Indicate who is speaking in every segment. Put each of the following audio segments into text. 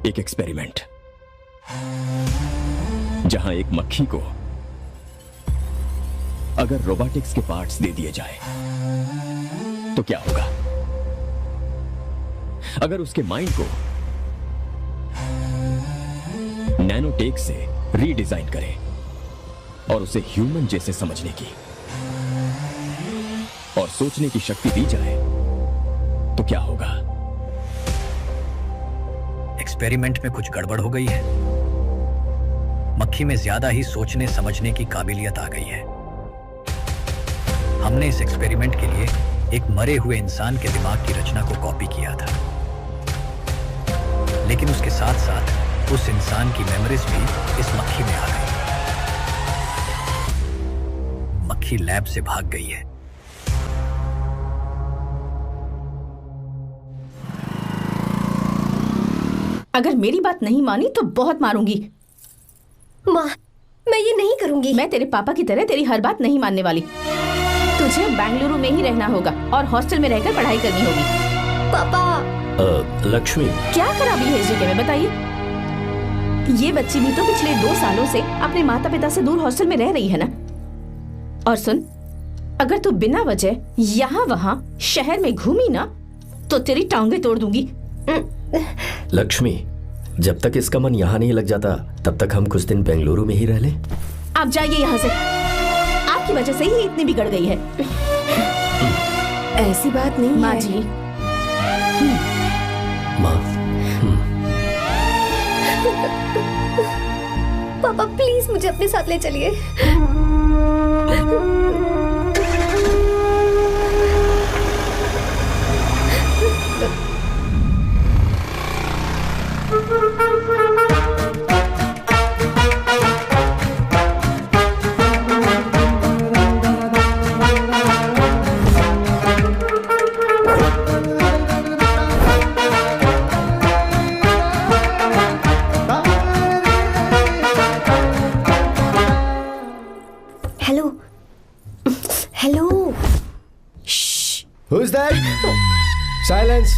Speaker 1: एक एक्सपेरिमेंट जहां एक मक्खी को अगर रोबोटिक्स के पार्ट्स दे दिए जाए तो क्या होगा? अगर उसके माइंड को नैनोटेक से रीडिजाइन करें और उसे ह्यूमन जैसे समझने की और सोचने की शक्ति दी जाए तो क्या होगा?
Speaker 2: एक्सपेरिमेंट में कुछ गड़बड़ हो गई है। मक्खी में ज्यादा ही सोचने समझने की काबिलियत आ गई है। हमने इस एक्सपेरिमेंट के लिए एक मरे हुए इंसान के दिमाग की रचना को कॉपी किया था, लेकिन उसके साथ साथ उस इंसान की मेमोरीज भी इस मक्खी में आ गई। मक्खी लैब से भाग गई है।
Speaker 3: अगर मेरी बात नहीं मानी तो बहुत मारूंगी।
Speaker 4: माँ, मैं ये नहीं करूंगी।
Speaker 3: मैं तेरे पापा की तरह तेरी हर बात नहीं मानने वाली। तुझे बेंगलुरु में ही रहना होगा और हॉस्टल में रहकर पढ़ाई करनी होगी।
Speaker 4: पापा।
Speaker 5: लक्ष्मी,
Speaker 3: क्या खराबी है इस जगह में बताइए? ये बच्ची भी तो पिछले 2 सालों से अपने माता पिता से दूर हॉस्टल में रह रही है ना। और सुन, अगर तू बिना वजह यहाँ वहाँ शहर में घूमी ना तो तेरी टांगें तोड़ दूंगी।
Speaker 5: लक्ष्मी, जब तक इसका मन यहाँ नहीं लग जाता तब तक हम कुछ दिन बेंगलुरु में ही रह लें।
Speaker 3: आप जाइए यहाँ से। आपकी वजह से ही इतनी बिगड़ गई है।
Speaker 4: ऐसी बात नहीं
Speaker 3: माँ
Speaker 4: है।
Speaker 3: जी।
Speaker 5: माँ।
Speaker 4: पापा प्लीज मुझे अपने साथ ले चलिए। Hello hello.
Speaker 6: Who's that? Silence.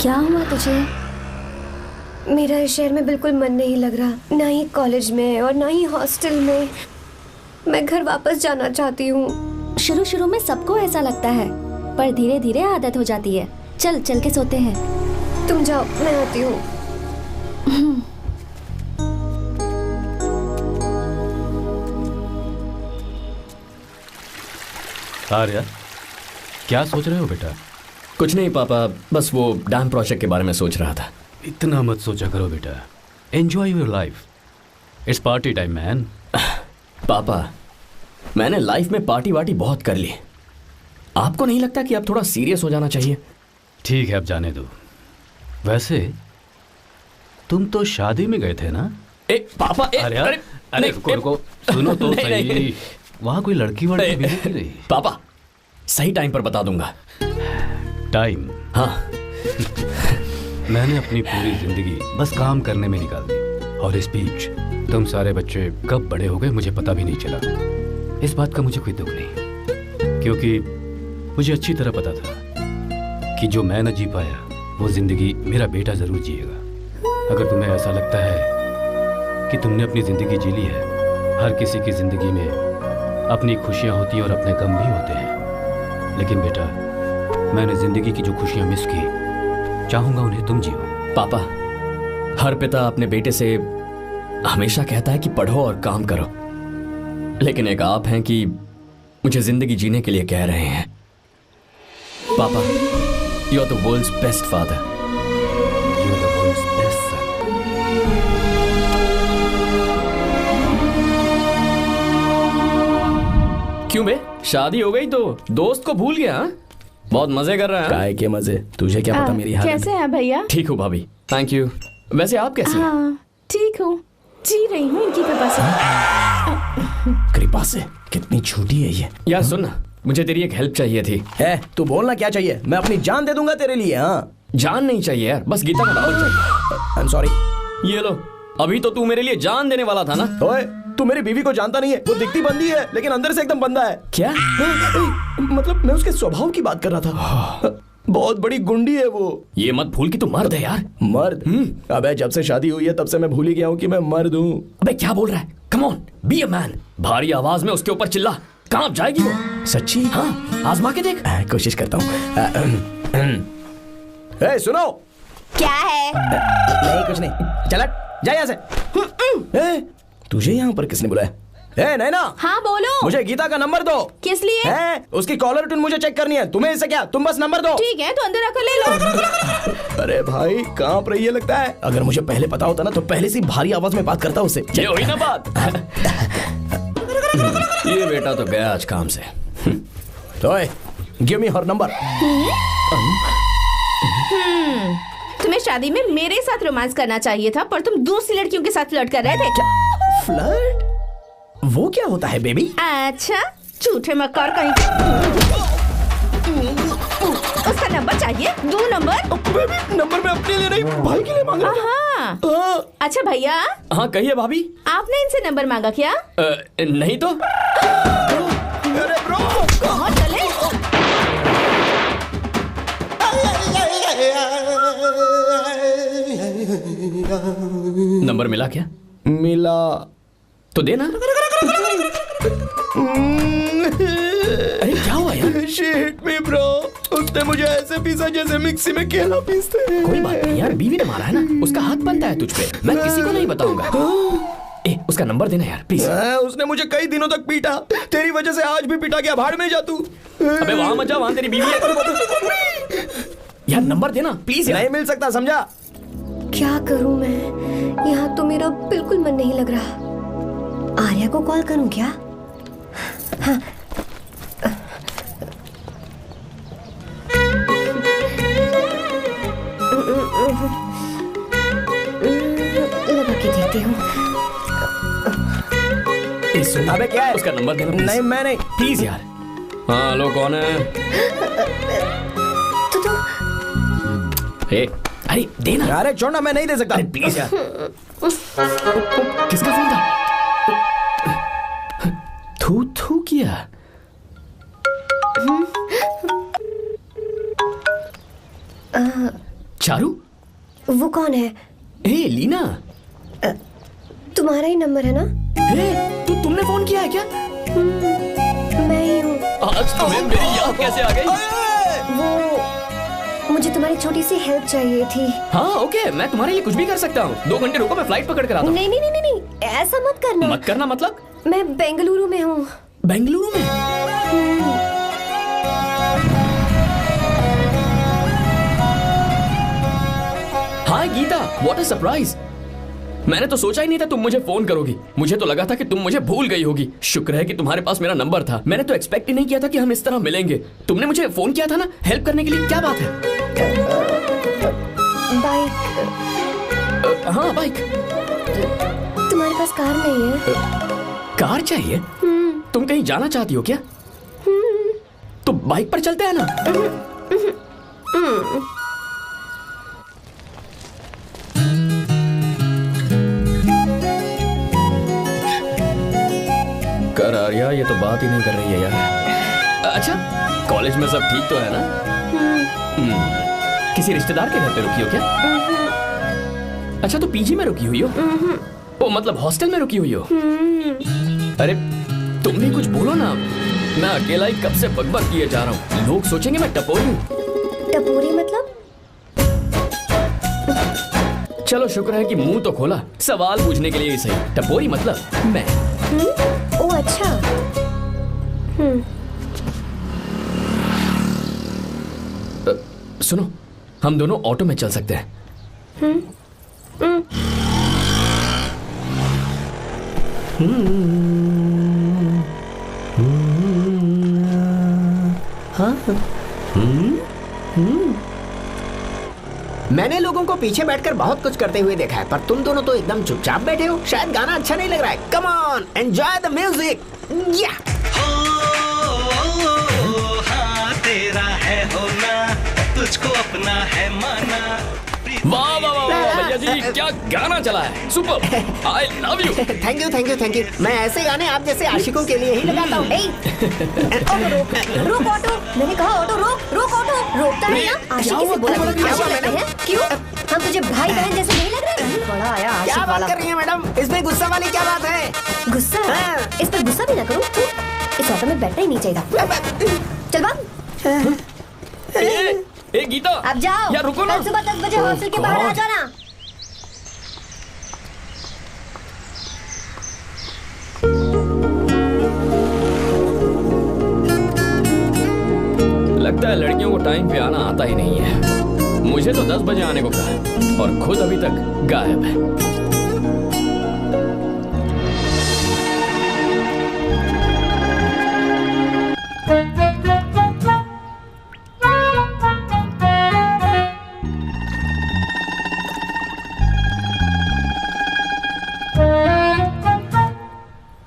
Speaker 4: क्या हुआ तुझे? मेरा इस शहर में बिल्कुल मन नहीं लग रहा, ना ही कॉलेज में और ना ही हॉस्टल में। मैं घर वापस जाना चाहती हूँ।
Speaker 7: शुरू शुरू में सबको ऐसा लगता है, पर धीरे धीरे आदत हो जाती है। चल चल के सोते हैं।
Speaker 4: तुम जाओ, मैं आती हूँ।
Speaker 8: आर्या, क्या सोच रहे हो बेटा?
Speaker 5: कुछ नहीं पापा, बस वो डैम प्रोजेक्ट के बारे में सोच रहा था।
Speaker 8: इतना मत सोचा करो बेटा। Enjoy your life. It's party time man.
Speaker 5: पापा, मैंने लाइफ में पार्टी वार्टी बहुत कर ली। आपको नहीं लगता कि अब थोड़ा सीरियस हो जाना चाहिए?
Speaker 8: ठीक है, अब जाने दो। वैसे तुम तो शादी में गए थे ना?
Speaker 5: पापा,
Speaker 8: अरे रुको, सुनो तो सही। वहाँ कोई लड़की वड़की मिली नहीं रही?
Speaker 5: पापा, सही टाइम पर बता दूंगा।
Speaker 8: टाइम?
Speaker 5: हाँ।
Speaker 8: मैंने अपनी पूरी जिंदगी बस काम करने में निकाल दी, और इस बीच तुम सारे बच्चे कब बड़े हो गए मुझे पता भी नहीं चला। इस बात का मुझे कोई दुख नहीं, क्योंकि मुझे अच्छी तरह पता था कि जो मैं न जी पाया वो जिंदगी मेरा बेटा जरूर जिएगा। अगर तुम्हें ऐसा लगता है कि तुमने अपनी जिंदगी जी ली है, हर किसी की जिंदगी में अपनी खुशियां होती हैं और अपने गम भी होते हैं, लेकिन बेटा मैंने जिंदगी की जो खुशियां मिस की, चाहूंगा उन्हें तुम जियो।
Speaker 5: पापा, हर पिता अपने बेटे से हमेशा कहता है कि पढ़ो और काम करो, लेकिन एक आप हैं कि मुझे जिंदगी जीने के लिए कह रहे हैं। पापा, you are the world's best father.
Speaker 8: You are the world's best son.
Speaker 5: क्यों बे, शादी हो गई तो दोस्त को भूल गया? बहुत मजे कर रहा है।
Speaker 6: काय के मजे, तुझे क्या पता मेरी हालत।
Speaker 3: कैसे हैं भैया?
Speaker 5: ठीक हूँ भाभी, थैंक यू। वैसे आप कैसे हैं?
Speaker 3: हाँ ठीक हूँ, जी रही हूँ इनकी कृपा से।
Speaker 6: कृपा से? कितनी झूठी है ये।
Speaker 5: यार सुन ना, मुझे तेरी एक हेल्प चाहिए थी।
Speaker 6: है, तू बोलना क्या चाहिए? मैं अपनी जान दे दूंगा तेरे लिए। हाँ,
Speaker 5: जान नहीं चाहिए यार, बस गीता का नंबर चाहिए।
Speaker 6: I am sorry.
Speaker 5: ये लो, अभी तो तू मेरे लिए जान देने वाला था ना।
Speaker 6: ओए, तू मेरी बीवी को जानता नहीं है। वो दिखती बंदी है लेकिन अंदर से एकदम बंदा है।
Speaker 5: क्या?
Speaker 6: मतलब मैं उसके स्वभाव की बात कर रहा था। बहुत बड़ी गुंडी है वो।
Speaker 5: ये मत भूल कि तू मर्द है यार।
Speaker 6: मर्द? अबे जब से शादी हुई है तब से मैं भूल ही गया हूँ कि मैं मर्द हूँ।
Speaker 5: अबे क्या बोल रहा है? Come on, be a man. भारी आवाज में उसके ऊपर चिल्ला। कहाँ जाएगी वो?
Speaker 6: सच्ची?
Speaker 5: हाँ, आजमा के देख।
Speaker 6: कोशिश करता हूँ। सुनो।
Speaker 3: क्या है?
Speaker 6: नहीं कुछ नहीं, चल जा यहाँ से। तुझे यहाँ पर किसने बुलाया? नैना।
Speaker 3: हाँ बोलो।
Speaker 6: मुझे गीता का नंबर दो।
Speaker 3: किस लिए?
Speaker 6: उसकी कॉलर ट्यून मुझे चेक करनी है। तुम्हें इससे क्या, तुम बस नंबर दो।
Speaker 3: ठीक है तो अंदर आकर ले लो।
Speaker 6: अरे भाई कांप रही है लगता है। अगर मुझे पहले पता होता ना तो पहले से भारी आवाज में बात करता उससे।
Speaker 5: ये हुई ना बात। ये बेटा तो गया आज काम से।
Speaker 6: ओए, गिव मी हर नंबर।
Speaker 3: तुम्हें शादी में मेरे साथ रोमांस करना चाहिए था, पर तुम दूसरी लड़कियों के साथ फ्लर्ट कर रहे थे।
Speaker 6: फ्लर्ट? वो क्या होता है बेबी?
Speaker 3: अच्छा, झूठे मक्कार कहीं। उसका नंबर चाहिए? दो नंबर।
Speaker 6: बेबी नंबर मैं अपने लिए नहीं भाई के लिए मांग रहा हूं।
Speaker 3: हाँ। अच्छा भैया।
Speaker 5: हाँ कहिए भाभी।
Speaker 3: आपने इनसे नंबर मांगा क्या?
Speaker 5: नहीं तो।
Speaker 6: अरे ब्रो,
Speaker 3: कहाँ चले?
Speaker 5: नंबर मिला क्या?
Speaker 6: मिला
Speaker 5: तो देना। अरे क्या हुआ यार?
Speaker 6: शिट मी ब्रो, उसने मुझे ऐसे पीसा जैसे मिक्सी में केला पीसते हैं।
Speaker 5: कोई बात नहीं यार, बीवी ने मारा है ना, उसका हाथ बनता है तुझ पे। मैं किसी को नहीं बताऊंगा। उसका नंबर देना यार प्लीज।
Speaker 6: उसने मुझे कई दिनों तक पीटा। तेरी वजह से आज भी पीटा गया। भाड़ में जा तू।
Speaker 5: अबे वहां मत जा, वहां तेरी बीवी है। यार नंबर देना प्लीज यार।
Speaker 6: नहीं मिल सकता, समझा?
Speaker 4: क्या करूं मैं? यहाँ तो मेरा बिल्कुल मन नहीं लग रहा। आर्या को कॉल करूं क्या? हाँ। लगा के देती हूँ।
Speaker 6: अबे क्या है?
Speaker 5: उसका नंबर देना please।
Speaker 6: नहीं मैं नहीं।
Speaker 5: प्लीज यार। हाँ हेलो, कौन है?
Speaker 4: तो
Speaker 5: अरे देना।
Speaker 6: अरे छोड़ना, मैं नहीं दे सकता।
Speaker 5: अरे प्लीज यार। किसका फोन था? थू थू किया। चारू?
Speaker 4: वो कौन है?
Speaker 5: लीना।
Speaker 4: तुम्हारा ही नंबर है ना?
Speaker 5: तुमने फोन किया है क्या?
Speaker 4: मैं ही हूँ।
Speaker 5: आज तुम्हें मेरी याद कैसे आ गई?
Speaker 4: वो मुझे तुम्हारी छोटी सी हेल्प चाहिए थी।
Speaker 5: हाँ ओके, मैं तुम्हारे लिए कुछ भी कर सकता हूँ। 2 घंटे रुको, मैं फ्लाइट पकड़ कर आता हूँ।
Speaker 4: नहीं, ऐसा मत करना।
Speaker 5: मत करना मतलब?
Speaker 4: मैं बेंगलुरु में हूँ।
Speaker 5: बेंगलुरु में? हाय गीता, व्हाट अ सरप्राइज। मैंने तो सोचा ही नहीं था तुम मुझे फोन करोगी। मुझे तो लगा था कि तुम मुझे भूल गई होगी। शुक्र है कि तुम्हारे पास मेरा नंबर था। मैंने तो एक्सपेक्ट ही नहीं किया था कि हम इस तरह मिलेंगे। तुमने मुझे फोन किया था ना हेल्प करने के लिए। क्या बात है?
Speaker 4: बाइक।
Speaker 5: हाँ बाइक।
Speaker 4: तुम्हारे पास कार नहीं है?
Speaker 5: कार चाहिए? तुम कहीं जाना चाहती हो क्या? तो बाइक पर चलते हैं ना। कर आर्या, ये तो बात ही नहीं कर रही है यार। अच्छा, कॉलेज में सब ठीक तो है ना? किसी रिश्तेदार के घर पे रुकी हो क्या? अच्छा, तो पीजी में रुकी हुई हो? ओ मतलब हॉस्टल में रुकी हुई हो? अरे तुम भी कुछ बोलो ना। मैं अकेला ही कब से बकबक किए जा रहा हूँ। लोग सोचेंगे मैं टपोरी हूँ।
Speaker 4: टपोरी मतलब?
Speaker 5: चलो शुक्र है कि मुंह तो खोला। सवाल पूछने के लिए ही सही। टपोरी मतलब मैं।
Speaker 4: ओ अच्छा।
Speaker 5: सुनो, हम दोनों ऑटो में चल सकते हैं।
Speaker 9: मैंने लोगों को पीछे बैठकर बहुत कुछ करते हुए देखा है, पर तुम दोनों तो एकदम चुपचाप बैठे हो। शायद गाना अच्छा नहीं लग रहा है। Come on, enjoy the music. या
Speaker 10: हाँ तेरा है होना, तुझको अपना है माना।
Speaker 5: वाह वाह वाह वाह, भैया जी क्या गाना चला है, super, I love you.
Speaker 9: Thank you thank you thank you. मैं ऐसे गाने आप जैसे आशिकों के लिए ही लगाता हूँ।
Speaker 4: ऑटो रोक ऑटो, मैंने कहा ऑटो रोक रोक ऑटो। रोकता है ना, आशिकी से बोला है। क्यों हम तुझे भाई बहन जैसे नहीं लग रहे? बड़ा आया आशिक
Speaker 9: क्या
Speaker 4: वाला।
Speaker 9: बात कर रही है मैडम, इसमें गुस्सा वाली क्या बात है?
Speaker 4: गुस्सा? इस पर गुस्सा भी ना करूँ। इस ऑटो में बैठना ही नहीं चाहिए था। चल भाग।
Speaker 5: ए गीता,
Speaker 4: अब जाओ।
Speaker 5: यार रुको ना।
Speaker 4: कल सुबह 10 बजे हॉस्टल के बाहर आ जाना।
Speaker 5: लगता है लड़कियों को टाइम पे आना आता ही नहीं है। मुझे तो 10 बजे आने को कहा और खुद अभी तक गायब है।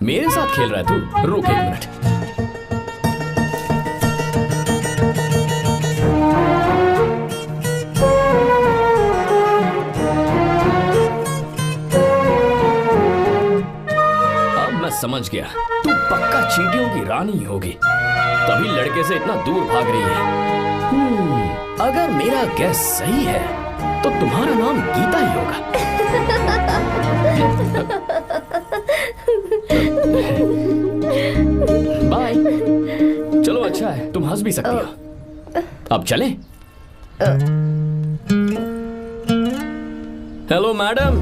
Speaker 5: मेरे साथ खेल रहा है तू? रुक 1 मिनट। समझ गया, तू पक्का चींटियों की रानी होगी, तभी लड़के से इतना दूर भाग रही है। अगर मेरा गैस सही है तो तुम्हारा नाम गीता ही होगा। बाय। चलो अच्छा है, तुम हंस भी सकती हो। अब चलें? हेलो मैडम,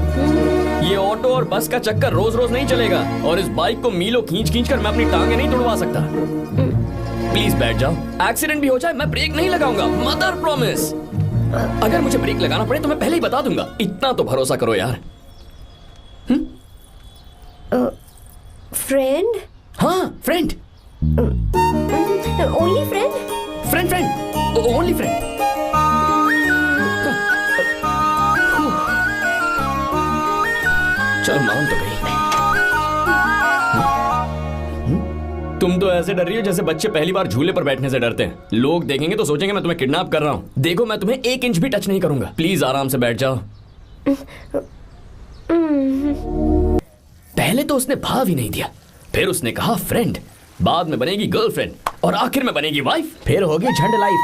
Speaker 5: ये ऑटो और बस का चक्कर रोज रोज नहीं चलेगा और इस बाइक को मीलों खींच खींच कर मैं अपनी टांगे नहीं तुड़वा सकता। प्लीज बैठ जाओ, एक्सीडेंट भी हो जाए मैं ब्रेक नहीं लगाऊंगा, मदर प्रॉमिस। अगर मुझे ब्रेक लगाना पड़े तो मैं पहले ही बता दूंगा, इतना तो भरोसा करो यार।
Speaker 4: फ्रेंड?
Speaker 5: हाँ friend.
Speaker 4: Only friend?
Speaker 5: Friend friend, only friend. चल मान तो गई। तुम तो ऐसे डर रही हो जैसे बच्चे पहली बार झूले पर बैठने से डरते हैं। लोग देखेंगे तो सोचेंगे मैं तुम्हें किडनैप कर रहा हूँ। देखो मैं तुम्हें 1 इंच भी टच नहीं करूंगा, प्लीज आराम से बैठ जाओ। पहले तो उसने भाव ही नहीं दिया, फिर उसने कहा फ्रेंड, बाद में बनेगी गर्लफ्रेंड और आखिर में बनेगी वाइफ,
Speaker 6: फिर होगी झंड लाइफ।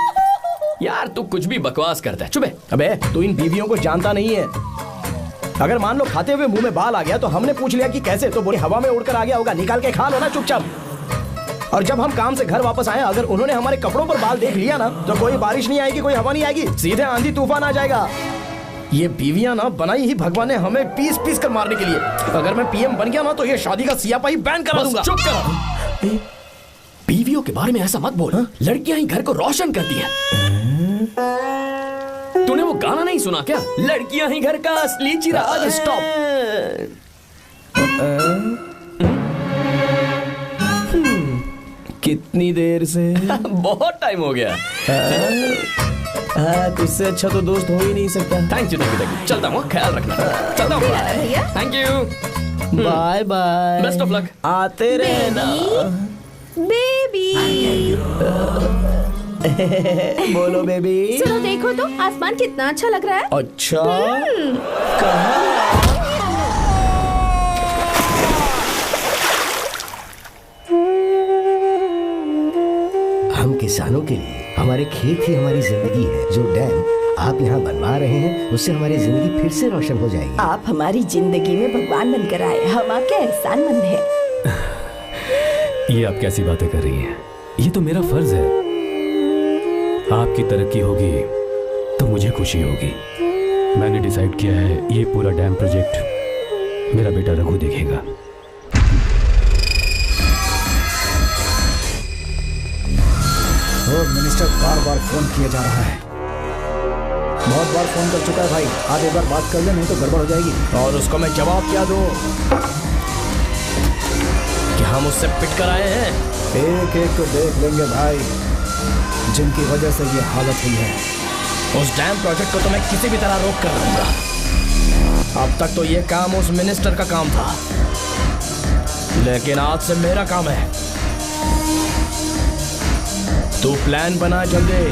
Speaker 5: यार तू कुछ भी बकवास करता है, चुप है।
Speaker 6: अबे तू इन बीवियों को जानता नहीं है। अगर मान लो खाते हुए मुंह में बाल आ गया तो हमने पूछ लिया कि कैसे, तो बोली हवा में उड़कर आ गया होगा, निकाल के खा लो ना चुपचाप। और जब हम काम से घर वापस आए, अगर उन्होंने हमारे कपड़ों पर बाल देख लिया ना तो कोई बारिश नहीं आएगी, कोई हवा नहीं आएगी, सीधे आंधी तूफान आ जाएगा। ये बीवियां ना बनाई ही भगवान ने हमें पीस पीस कर मारने के लिए। अगर मैं पीएम बन गया ना तो ये शादी का सियापाही बैन करा दूंगा।
Speaker 5: चुप कर। बीवियों के बारे में ऐसा मत बोल, लड़कियां ही घर को रोशन करती हैं। तूने वो गाना नहीं सुना क्या, लड़कियां ही घर का असली चिराग। स्टॉप।
Speaker 6: कितनी देर से?
Speaker 5: बहुत टाइम हो गया।
Speaker 6: तुझसे अच्छा तो दोस्त हो ही नहीं सकता।
Speaker 5: Thank you thank you. चलता हूँ, ख्याल रखना। चलता हूँ भैया। Thank you,
Speaker 6: bye bye,
Speaker 5: best of luck.
Speaker 6: आते रहना
Speaker 3: बेबी।
Speaker 6: बोलो बेबी।
Speaker 3: सुनो देखो तो आसमान कितना अच्छा लग रहा है।
Speaker 6: अच्छा कहाँ?
Speaker 10: हम किसानों के लिए हमारे खेत ही हमारी जिंदगी है। जो डैम आप यहाँ बनवा रहे हैं उससे हमारी जिंदगी फिर से रोशन हो जाएगी।
Speaker 11: आप हमारी जिंदगी में भगवान बनकर आए, हम आपके एहसानमंद हैं।
Speaker 8: ये आप कैसी बातें कर रही हैं? ये तो मेरा फर्ज है। आपकी तरक्की होगी तो मुझे खुशी होगी। मैंने डिसाइड किया है ये पूरा डैम प्रोजेक्ट मेरा बेटा रघु देखेगा।
Speaker 2: मिनिस्टर बार बार फोन किया जा रहा है। बहुत बार फोन कर चुका है भाई, आप एक बार बात कर ले, नहीं तो गड़बड़ हो जाएगी।
Speaker 6: और उसको मैं जवाब क्या दूं कि हम उससे पिट कर आए हैं?
Speaker 2: एक एक को देख लेंगे भाई, जिनकी वजह से ये हालत हुई है।
Speaker 6: उस डैम प्रोजेक्ट को तो मैं किसी भी तरह रोक कर रहूंगा। अब तक तो ये काम उस मिनिस्टर का काम था, लेकिन आज से मेरा काम है। तू प्लान बना जल्दी।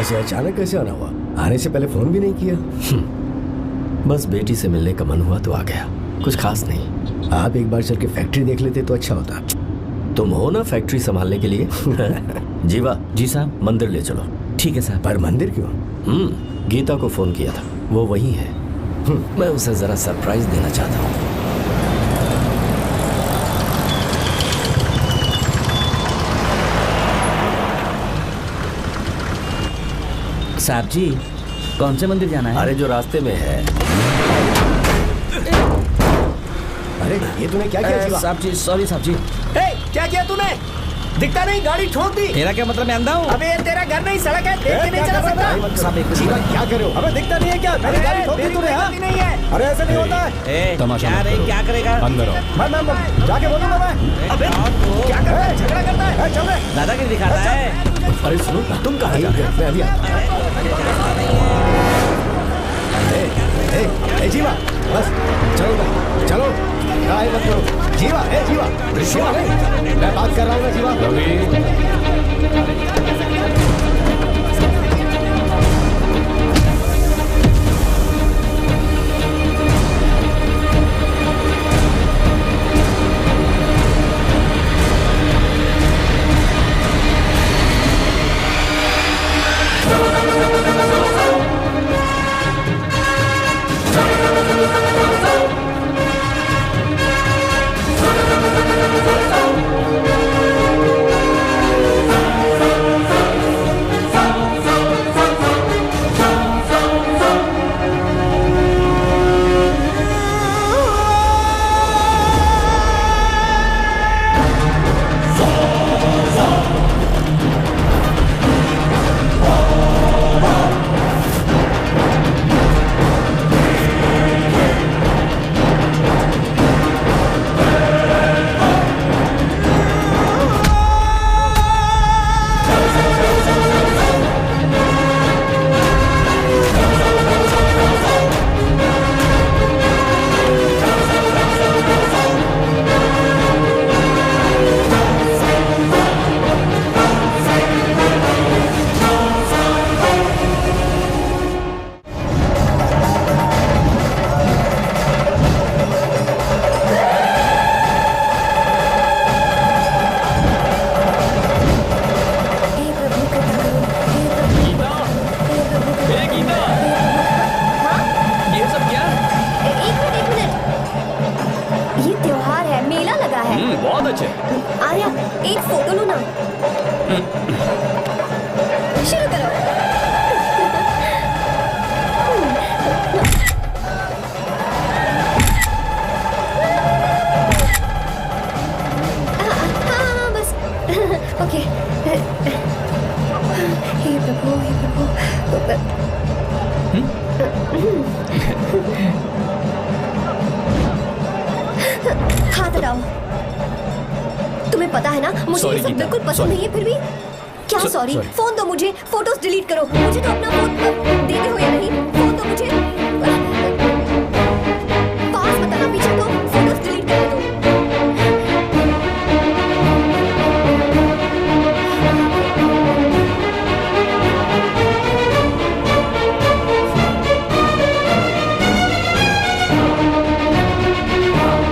Speaker 10: ऐसे अचानक कैसे आना हुआ? आने से पहले फोन भी नहीं किया?
Speaker 5: बस बेटी से मिलने का मन हुआ तो आ गया, कुछ खास नहीं।
Speaker 10: आप एक बार चल के फैक्ट्री देख लेते तो अच्छा होता।
Speaker 5: तुम हो ना फैक्ट्री संभालने के लिए। जीवा।
Speaker 12: जी साहब।
Speaker 5: मंदिर ले चलो।
Speaker 12: ठीक है साहब।
Speaker 10: पर मंदिर क्यों?
Speaker 5: गीता को फोन किया था, वो वही है। मैं उसे जरा सरप्राइज देना चाहता हूँ।
Speaker 12: साहब जी, कौन से मंदिर जाना है?
Speaker 5: अरे जो रास्ते में है।
Speaker 10: अरे ये तूने क्या किया?
Speaker 12: साहब जी, सॉरी साहब जी।
Speaker 9: क्या किया तूने? दिखता नहीं, गाड़ी ठोक दी।
Speaker 12: तेरा क्या मतलब, मैं अंधा हूँ?
Speaker 9: अबे ये तेरा घर नहीं, सड़क है, देख के नहीं चला सकता।
Speaker 12: साहब एक
Speaker 6: जीवा क्या करे हो? अबे दिखता नहीं है क्या? मेरी गाड़ी ठोक दी तूने? हाँ
Speaker 9: नहीं है।
Speaker 6: अरे ऐसे नहीं होता है।
Speaker 8: तमाशा
Speaker 12: क्या
Speaker 8: मत
Speaker 12: रे,
Speaker 8: करो।
Speaker 12: क्या करेगा?
Speaker 8: अंदर आओ।
Speaker 6: मैं जाके बोलूंगा मैं।
Speaker 9: अबे क्या कर रहा है? झगड़ा करता है?
Speaker 6: चल रहे
Speaker 12: दादागिरी दिखाता है।
Speaker 5: अरे सुनो, तुम कहाँ जा रहे हो?
Speaker 10: मैं अभी
Speaker 6: ए जीवा बस चलो चलो ट्राई मत करो। जीवा जीवा जीवा नहीं, मैं बात कर रहा हूँ ना जीवा।
Speaker 5: बहुत अच्छे।
Speaker 4: आर्या एक फोटो लो ना। शुरू करो। हाँ बस ओके। हे प्रभु हे प्रभु। हाथ हटाओ। तुम्हें पता है ना मुझे ये सब बिल्कुल पसंद नहीं है, फिर भी क्या सॉरी? फोन दो मुझे, फोटोज डिलीट करो। मुझे तो अपना फोन देते हो या नहीं? फोन दो मुझे। पास बताना, पीछे तो फोटोज डिलीट कर दो।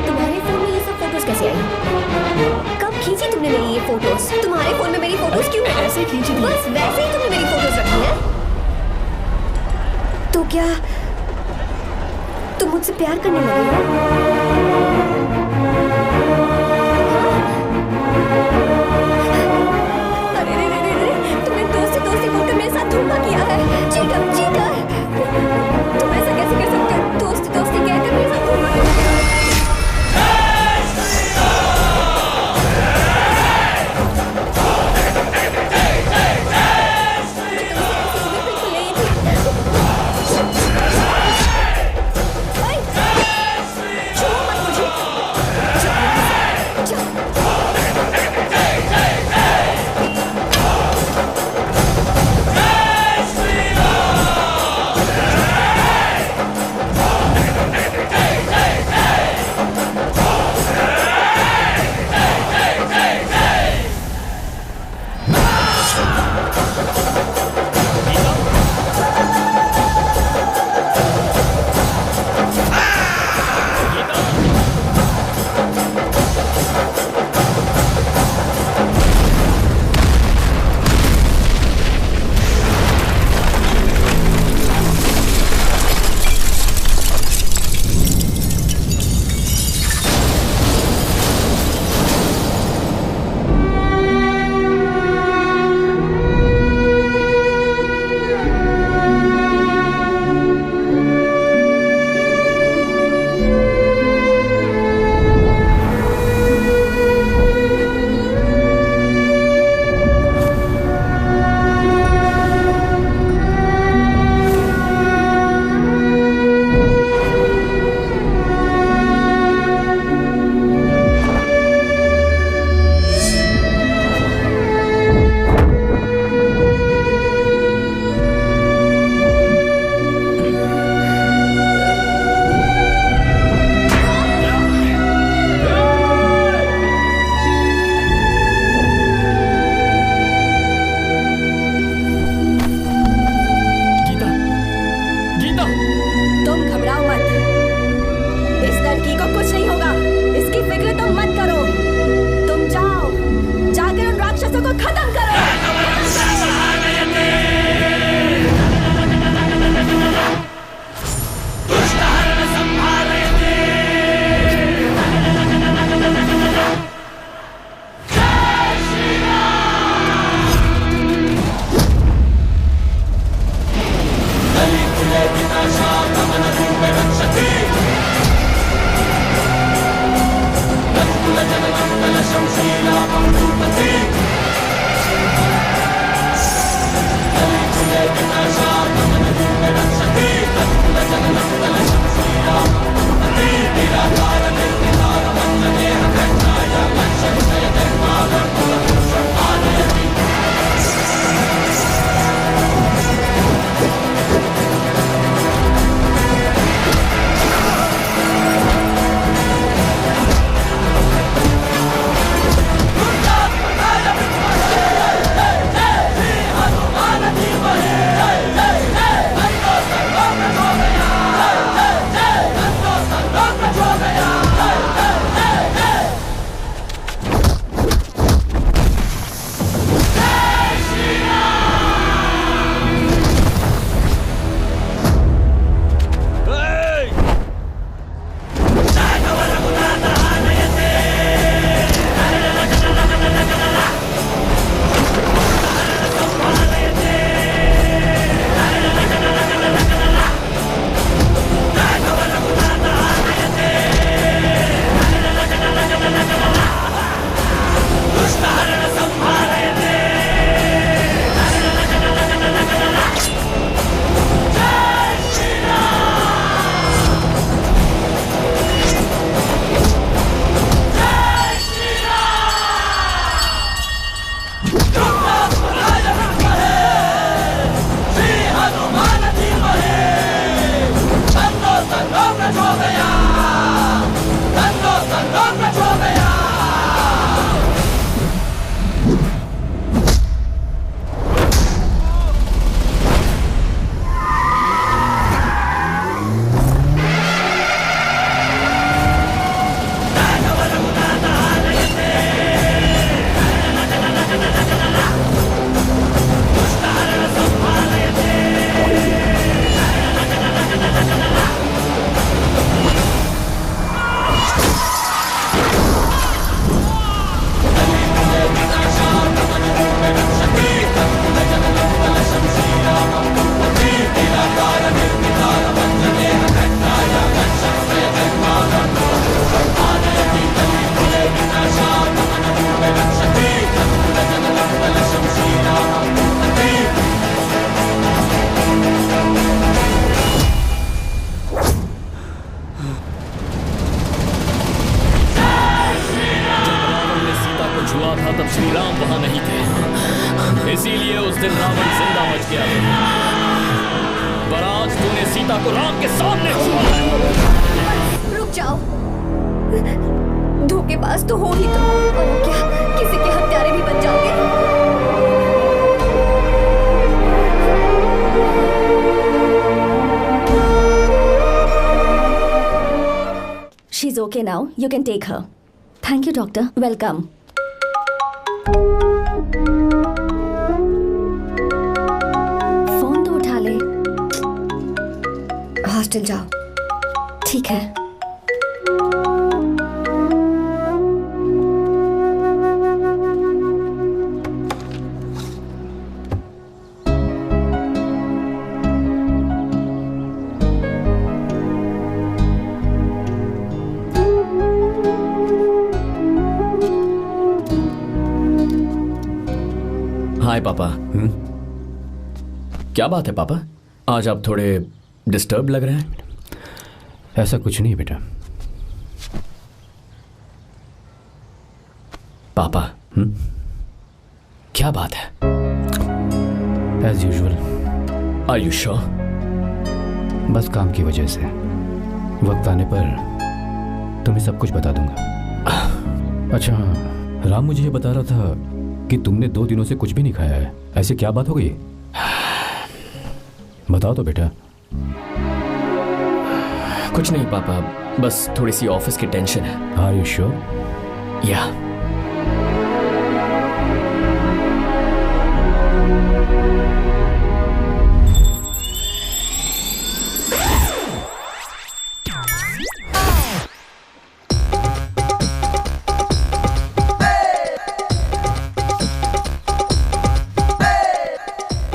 Speaker 4: तुम्हारे फोन में ये सब फोटोज कैसे आई? कब खींची तुमने मेरी ये फोटोज? तुम्हारे फोन में मेरी फोटोज क्यों ऐसे खींची थी? बस वैसे ही तुमने मेरी फोटोज रखी हैं। तो क्या तुम मुझसे प्यार करने लगे हो? अरे रे रे रे रे, तुमने दोस्ती दोस्ती बोलकर मेरे साथ धोखा किया है। चीटर चीटर, तुम ऐसा कैसे कर सकते हो? दोस्ती दोस्ती कहकर मेरे साथ धोखा किया। छुओ मत
Speaker 5: तब श्री राम वहां नहीं थे, इसीलिए उस दिन रावण जिंदा बच गया। पर आज तूने सीता को राम के सामने छुआ है।
Speaker 4: रुक जाओ, धोखेबाज तो हो ही तुम, और क्या किसी के हत्यारे भी बन जाओगे?
Speaker 7: She's okay now. You can take her. Thank you, doctor. Welcome. Phone तो उठा ले।
Speaker 4: हॉस्टल जाओ।
Speaker 7: ठीक है।
Speaker 5: हाय पापा। क्या बात है पापा, आज आप थोड़े डिस्टर्ब लग रहे हैं।
Speaker 8: ऐसा कुछ नहीं बेटा।
Speaker 5: पापा क्या बात है?
Speaker 8: As usual.
Speaker 5: Are you sure?
Speaker 8: बस काम की वजह से वक्त आने पर तुम्हें सब कुछ बता दूंगा। अच्छा हाँ, राम मुझे ये बता रहा था कि तुमने 2 दिनों से कुछ भी नहीं खाया है। ऐसे क्या बात हो गई? बताओ तो बेटा।
Speaker 5: कुछ नहीं पापा, बस थोड़ी सी ऑफिस की टेंशन है।
Speaker 8: Are you sure?
Speaker 5: या।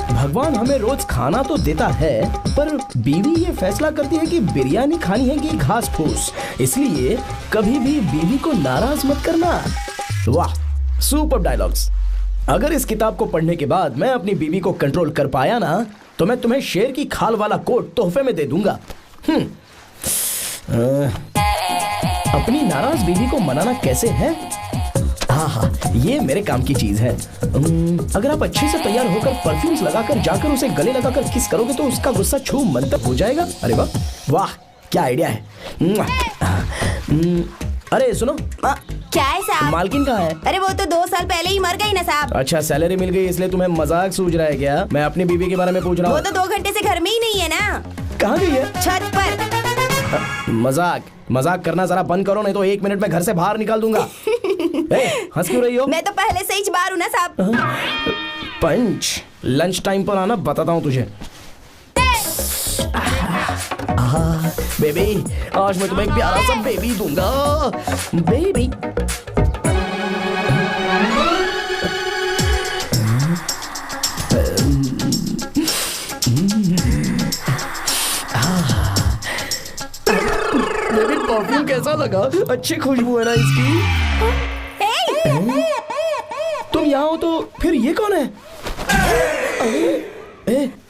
Speaker 6: भगवान हमें रोज खाना तो देता है, पर बीवी ये फैसला करती है कि बिरयानी खानी है कि घास फूस। इसलिए कभी भी बीवी को नाराज मत करना। वाह, सुपर डायलॉग्स। अगर इस किताब को पढ़ने के बाद मैं अपनी बीवी को कंट्रोल कर पाया ना, तो मैं तुम्हें शेर की खाल वाला कोट तोहफे में दे दूंगा। अपनी नाराज बीवी को मनाना कैसे है? हाँ, ये मेरे काम की चीज है। अगर आप अच्छे से तैयार होकर परफ्यूम्स लगाकर जाकर उसे गले लगाकर किस करोगे तो उसका गुस्सा छू मंतर हो जाएगा। अरे वाह वाह, क्या आइडिया है। अरे सुनो।
Speaker 11: क्या है साहब?
Speaker 6: मालकिन कहाँ है?
Speaker 11: अरे वो तो 2 साल पहले ही मर गई ना साहब।
Speaker 6: अच्छा, सैलरी मिल गई इसलिए तुम्हें मजाक सूझ रहा है क्या? मैं अपनी बीवी के बारे में पूछ रहा हूँ।
Speaker 11: वो तो 2 घंटे से घर में ही नहीं है ना।
Speaker 6: कहाँ गई है?
Speaker 11: छत पर।
Speaker 6: मजाक करना जरा बंद करो, नहीं तो 1 मिनट में घर से बाहर निकाल दूंगा। हंस क्यों रही हो?
Speaker 11: मैं तो पहले से ही बाहर हूँ ना साहब।
Speaker 6: पंच, लंच टाइम पर आना, बताता हूँ तुझे। बेबी, आज मैं तुम्हें एक प्यारा सा बेबी दूंगा। बेबी परफ्यूम कैसा लगा? अच्छी खुशबू है ना इसकी। तुम यहाँ हो तो फिर ये कौन है?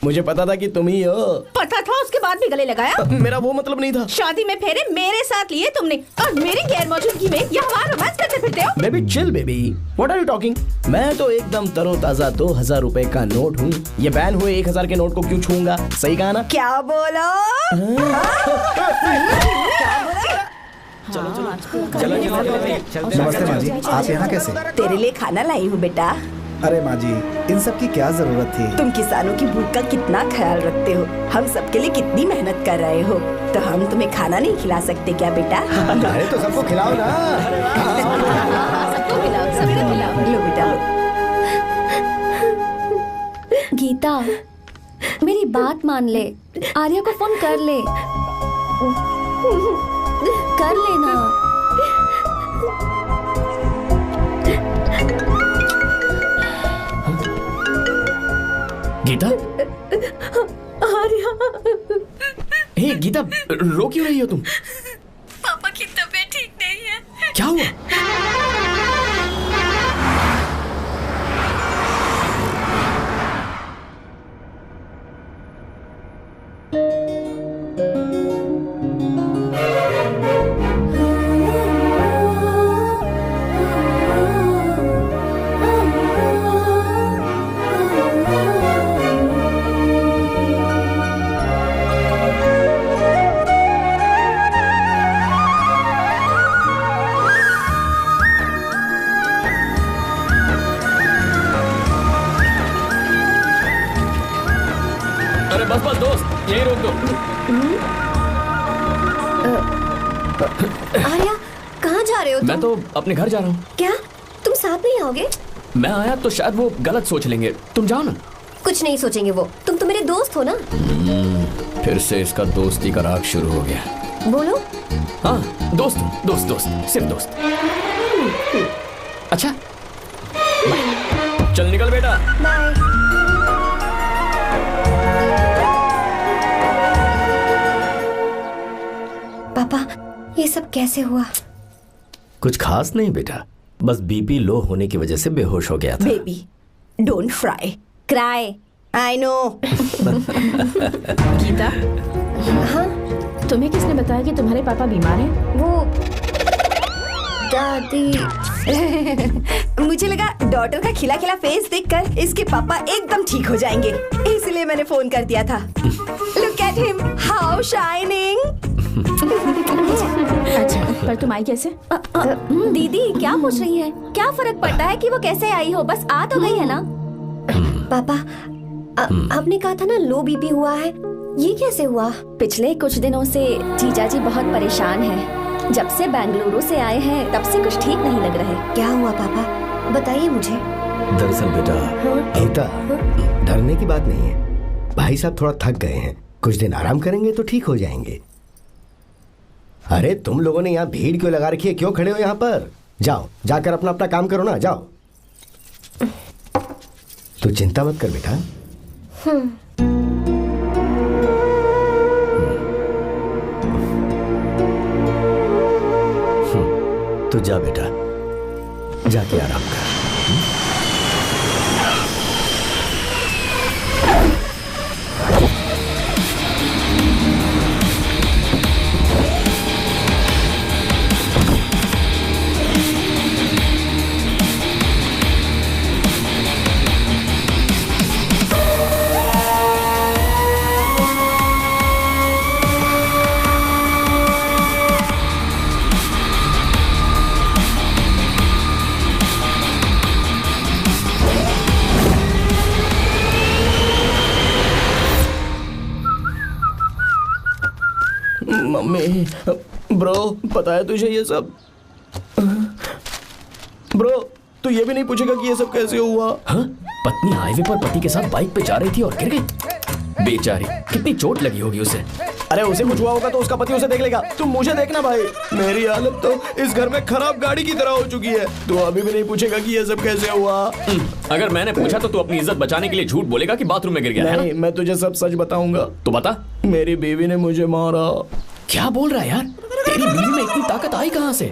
Speaker 6: मुझे पता था कि तुम ही हो।
Speaker 13: पता था
Speaker 3: उसके बाद भी गले लगाया?
Speaker 6: मेरा वो मतलब नहीं था।
Speaker 3: शादी में फेरे मेरे साथ लिए तुमने और मेरी गैर मौजूदगी में यहाँ रोमांस करते फिरते हो।
Speaker 6: Baby chill baby, what are you talking? मैं तो एकदम तरोताजा 2000 रुपए का नोट हूँ। ये बैन हुए 1000 के नोट को क्यों छूंगा? सही कहा ना?
Speaker 11: क्या बोलो?
Speaker 6: चलो
Speaker 13: नमस्ते माँ जी, आप यहाँ कैसे?
Speaker 11: तेरे लिए खाना लाई हूँ बेटा।
Speaker 13: अरे माँ जी, इन सब की क्या जरूरत थी?
Speaker 11: तुम किसानों की भूख का कितना ख्याल रखते हो, हम सबके लिए कितनी मेहनत कर रहे हो, तो हम तुम्हें खाना नहीं खिला सकते क्या बेटा?
Speaker 10: अरे तो सबको खिलाओ ना।
Speaker 3: सबको खिलाओ।
Speaker 11: लो बेटा लो।
Speaker 7: गीता, मेरी बात मान ले, आर्या को फोन कर ले, कर लेना।
Speaker 5: गीता,
Speaker 3: आर्या,
Speaker 5: हे गीता, रो क्यों रही हो तुम?
Speaker 3: पापा की तबीयत ठीक नहीं है।
Speaker 5: क्या हुआ? बस बस दोस्त, यही रोक दो।
Speaker 4: आर्या, कहाँ जा रहे हो तुम?
Speaker 5: मैं तो अपने घर जा रहा हूँ।
Speaker 4: क्या तुम साथ नहीं आओगे?
Speaker 5: मैं आया तो शायद वो गलत सोच लेंगे, तुम जाओ ना।
Speaker 4: कुछ नहीं सोचेंगे वो, तुम तो मेरे दोस्त हो ना।
Speaker 5: फिर से इसका दोस्ती का राग शुरू हो गया।
Speaker 4: बोलो।
Speaker 5: हाँ, दोस्त दोस्त दोस्त, सिर्फ दोस्त। अच्छा, चल निकल बेटा।
Speaker 4: बाय। पापा, ये सब कैसे हुआ?
Speaker 10: कुछ खास नहीं बेटा, बस बीपी लो होने की वजह से बेहोश हो गया था।
Speaker 11: Baby, don't fry, cry, I know.
Speaker 3: Gita,
Speaker 4: हाँ?
Speaker 3: तुम्हें किसने बताया कि तुम्हारे पापा बीमार हैं?
Speaker 4: वो दादी।
Speaker 11: मुझे लगा डॉटर का खिला खिला फेस देखकर इसके पापा एकदम ठीक हो जाएंगे, इसलिए मैंने फोन कर दिया था। Look at him, how shining.
Speaker 3: अच्छा, पर तुम आई कैसे?
Speaker 7: दीदी क्या पूछ रही है? क्या फर्क पड़ता है कि वो कैसे आई हो, बस आ तो गई है ना।
Speaker 4: पापा, आपने कहा था ना लो बीपी हुआ है, ये कैसे हुआ?
Speaker 7: पिछले कुछ दिनों से जीजा जी बहुत परेशान हैं। जब से बेंगलुरु से आए हैं तब से कुछ ठीक नहीं लग रहे।
Speaker 4: क्या हुआ पापा, बताइए मुझे।
Speaker 10: दरअसल बेटा, गीता, डरने की बात नहीं है। भाई साहब थोड़ा थक गए हैं, कुछ दिन आराम करेंगे तो ठीक हो जाएंगे। अरे तुम लोगों ने यहाँ भीड़ क्यों लगा रखी है? क्यों खड़े हो यहाँ पर? जाओ, जाकर अपना अपना काम करो ना, जाओ। तू चिंता मत कर बेटा। तू जा बेटा, जाके आराम कर।
Speaker 6: मम्मी, ब्रो, पता है तुझे ये सब? ब्रो, तू ये भी नहीं पूछेगा कि ये सब कैसे हुआ?
Speaker 5: हाँ? पत्नी हाईवे पर पति के साथ बाइक पे जा रही थी और गिर गई। बेचारी, कितनी चोट लगी होगी उसे।
Speaker 6: अरे उसे कुछ हुआ होगा तो उसका पति उसे देख लेगा, तुम मुझे देखना भाई। मेरी हालत तो इस घर में खराब गाड़ी की तरह हो चुकी है। तू अभी भी नहीं पूछेगा कि ये सब कैसे हुआ?
Speaker 5: अगर मैंने पूछा तो तू अपनी इज्जत बचाने के लिए झूठ बोलेगा कि बाथरूम में गिर गया है
Speaker 6: नहीं, मैं तुझे सब सच बताऊंगा।
Speaker 5: तो बता।
Speaker 6: मेरी बीवी ने मुझे मारा।
Speaker 5: क्या बोल रहा है यार? तेरी बीवी में इतनी ताकत आई कहाँ से?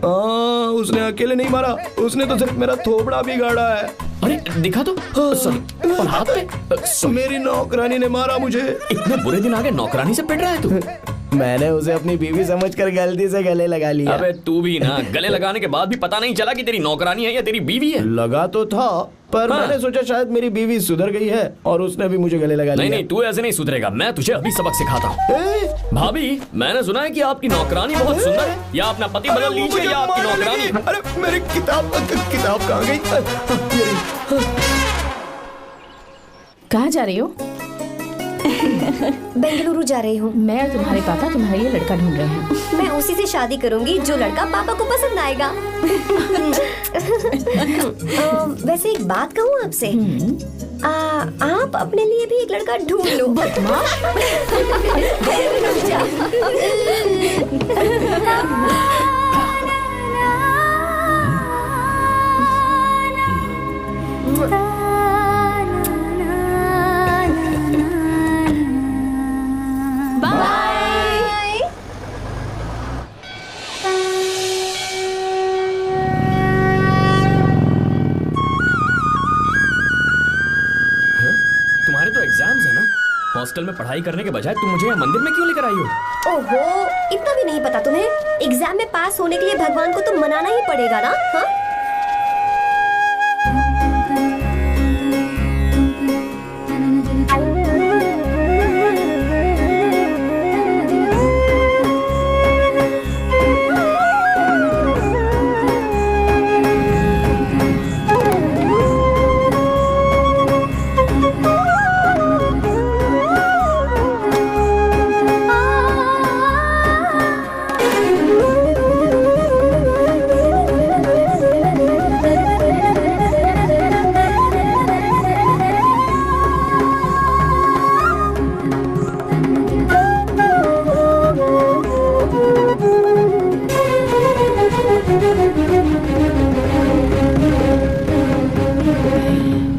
Speaker 6: उसने अकेले नहीं मारा, उसने तो सिर्फ मेरा थोबड़ा बिगाड़ा है।
Speaker 5: अरे दिखा तो। सॉरी, और हाथ पे।
Speaker 6: मेरी नौकरानी ने मारा मुझे।
Speaker 5: इतने बुरे दिन आ गए, नौकरानी से पिट रहा है तू?
Speaker 6: मैंने उसे अपनी बीवी समझकर गलती से गले लगा लिया।
Speaker 5: अबे तू भी ना, गले लगाने के बाद भी पता नहीं चला कि तेरी नौकरानी है या तेरी बीवी है?
Speaker 6: लगा तो था, पर मैंने सोचा शायद मेरी बीवी सुधर गई है और उसने भी मुझे गले लगा लिया।
Speaker 5: नहीं, तू ऐसे नहीं सुधरेगा, मैं तुझे अभी सबक सिखाता हूँ। भाभी, मैंने सुना है कि आपकी नौकरानी बहुत सुंदर है, या अपना पति बदल लीजिए या आपकी नौकरानी।
Speaker 6: अरे मेरी किताब कहाँ गई?
Speaker 3: कहाँ जा रही हो?
Speaker 4: बेंगलुरु जा रही हूँ।
Speaker 3: मैं और तुम्हारे पापा तुम्हारे लिए लड़का ढूंढ रहे हैं।
Speaker 4: मैं उसी से शादी करूंगी जो लड़का पापा को पसंद आएगा। वैसे एक बात कहूँ आपसे, आप अपने लिए भी एक लड़का ढूंढ लो।
Speaker 3: बदमाश।
Speaker 5: हॉस्टल में पढ़ाई करने के बजाय तुम मुझे यहाँ मंदिर में क्यों लेकर आई हो?
Speaker 4: ओहो, इतना भी नहीं पता तुम्हें? एग्जाम में पास होने के लिए भगवान को तो मनाना ही पड़ेगा ना? हाँ?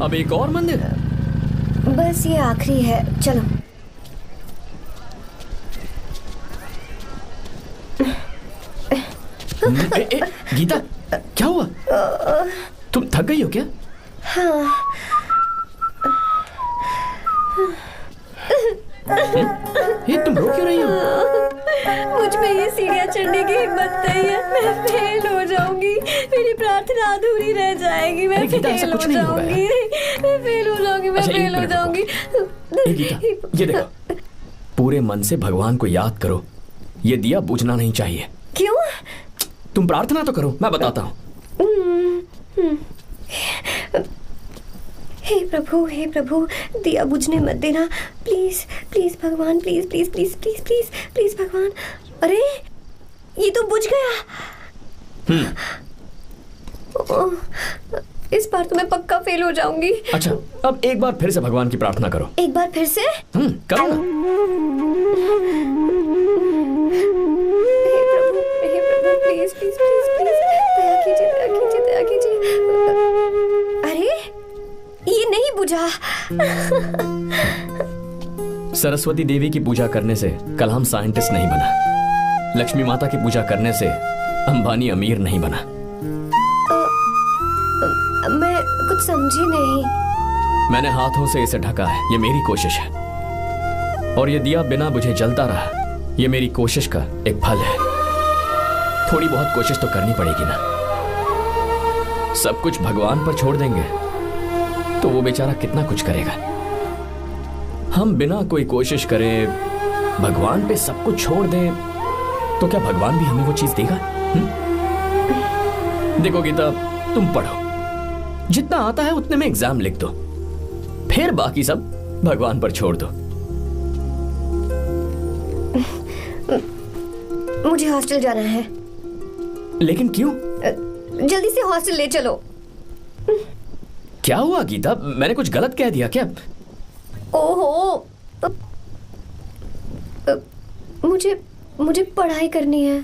Speaker 5: अब एक और मंदिर?
Speaker 4: बस ये आखिरी है, चलो।
Speaker 5: गीता, क्या हुआ? तुम थक गई हो क्या?
Speaker 4: हाँ।
Speaker 5: ये तुम रो क्यों रही हो?
Speaker 4: मुझ में ये सीढ़ियाँ चढ़ने की हिम्मत नहीं है। मैं फेल हो जाऊंगी, मेरी प्रार्थना अधूरी रह जाएगी। मैं फेल हो जाऊंगी, मैं फेल हो जाऊंगी, मैं फेल हो जाऊंगी।
Speaker 5: गीता, ये देखो, पूरे मन से भगवान को याद करो। ये दिया बुझना नहीं चाहिए।
Speaker 4: क्यों?
Speaker 5: तुम प्रार्थना तो करो, मैं बताता हूँ।
Speaker 4: हे प्रभु, दिया बुझने मत देना, प्लीज प्लीज भगवान, please please please please please please भगवान। अरे ये तो बुझ गया। इस बार तो मैं पक्का फेल हो जाऊंगी।
Speaker 5: अच्छा, अब एक बार फिर से भगवान की प्रार्थना करो।
Speaker 4: एक बार फिर से?
Speaker 5: करो ना।
Speaker 4: हे प्रभु, प्लीज प्लीज प्लीज प्लीज, दया कीजिए, दया कीजिए, दया कीजिए। अरे ये नहीं बुझा।
Speaker 5: सरस्वती देवी की पूजा करने से कलाम साइंटिस्ट नहीं बना। लक्ष्मी माता की पूजा करने से अंबानी अमीर नहीं बना।
Speaker 4: मैं कुछ समझी नहीं।
Speaker 5: मैंने हाथों से इसे ढका है, ये मेरी कोशिश है। और ये दिया बिना बुझे जलता रहा, ये मेरी कोशिश का एक फल है। थोड़ी बहुत कोशिश तो करनी पड़ेगी ना। सब कुछ भगवान पर छोड़ देंगे तो वो बेचारा कितना कुछ करेगा। हम बिना कोई कोशिश करें भगवान पे सब कुछ छोड़ दें तो क्या भगवान भी हमें वो चीज देगा? देखो गीता, तुम पढ़ो, जितना आता है उतने में एग्जाम लिख दो, फिर बाकी सब भगवान पर छोड़ दो।
Speaker 4: मुझे हॉस्टल जाना है।
Speaker 5: लेकिन क्यों?
Speaker 4: जल्दी से हॉस्टल ले चलो।
Speaker 5: क्या हुआ गीता, मैंने कुछ गलत कह दिया क्या?
Speaker 4: ओहो, मुझे पढ़ाई करनी है।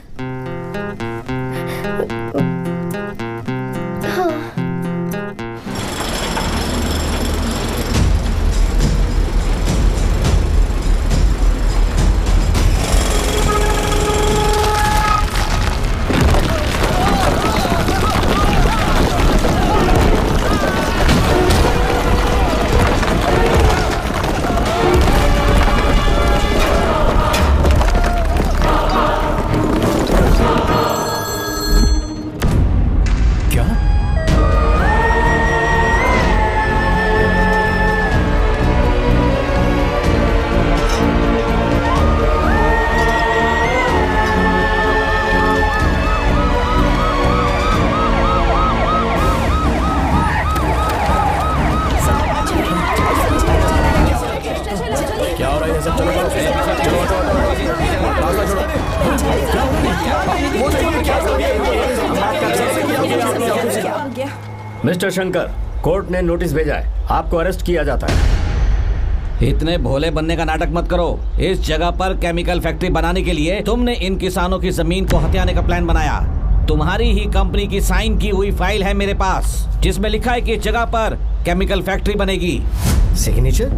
Speaker 4: हाँ।
Speaker 5: मिस्टर शंकर, कोर्ट ने नोटिस भेजा है, आपको अरेस्ट किया जाता है।
Speaker 12: इतने भोले बनने का नाटक मत करो। इस जगह पर केमिकल फैक्ट्री बनाने के लिए तुमने इन किसानों की जमीन को हथियाने का प्लान बनाया। तुम्हारी ही कंपनी की साइन की हुई फाइल है मेरे पास, जिसमें लिखा है कि इस जगह पर केमिकल फैक्ट्री बनेगी।
Speaker 10: सिग्नेचर?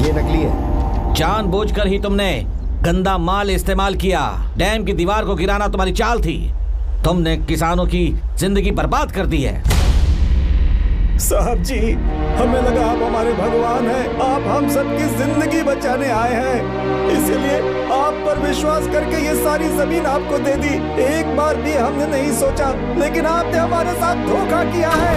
Speaker 10: ये नकली है।
Speaker 12: जानबूझकर ही तुमने गंदा माल इस्तेमाल किया। डैम की दीवार को गिराना तुम्हारी चाल थी। तुमने किसानों की जिंदगी बर्बाद कर दी है।
Speaker 13: साहब जी, हमें लगा आप हमारे भगवान हैं, आप हम सबकी जिंदगी बचाने आए हैं, इसीलिए आप पर विश्वास करके ये सारी जमीन आपको दे दी। एक बार भी हमने नहीं सोचा, लेकिन आपने हमारे साथ धोखा किया है।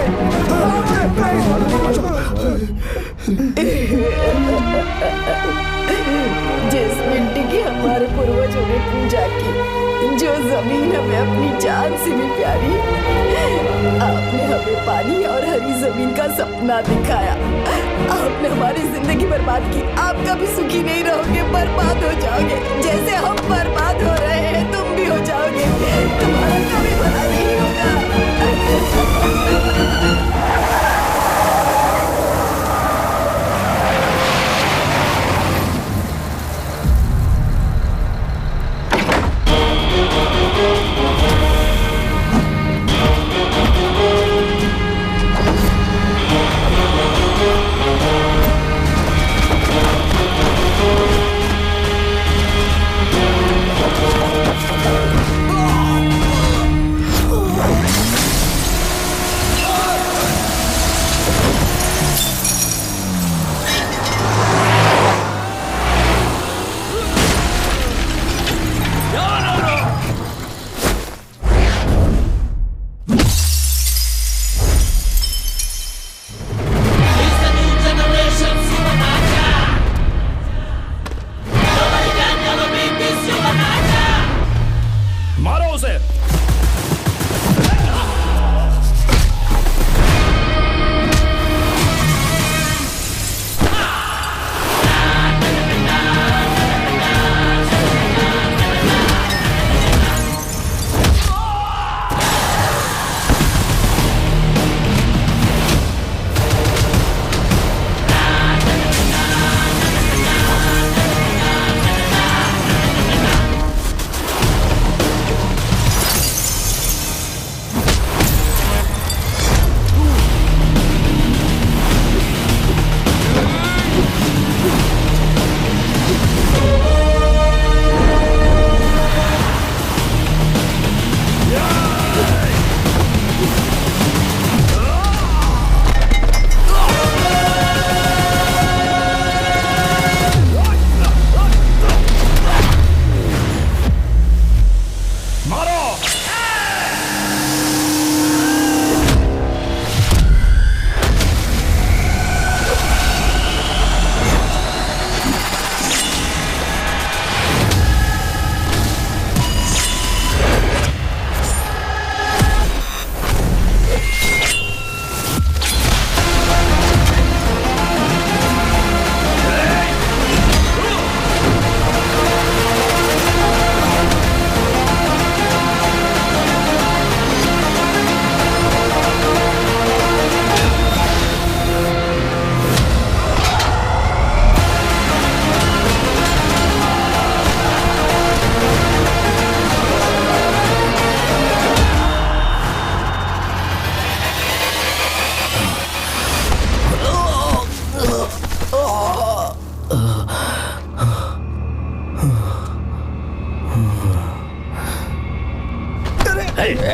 Speaker 11: जिस मिट्टी की हमारे पूर्वजों ने पूजा की, जो जमीन हमें अपनी जान से भी प्यारी, आपने हमें पानी और हरी जमीन का सपना दिखाया। आपने हमारी जिंदगी बर्बाद की। आप कभी सुखी नहीं रहोगे, बर्बाद हो जाओगे। जैसे हम बर्बाद हो रहे हैं, तुम भी हो जाओगे। तुम्हारा कभी भला नहीं होगा।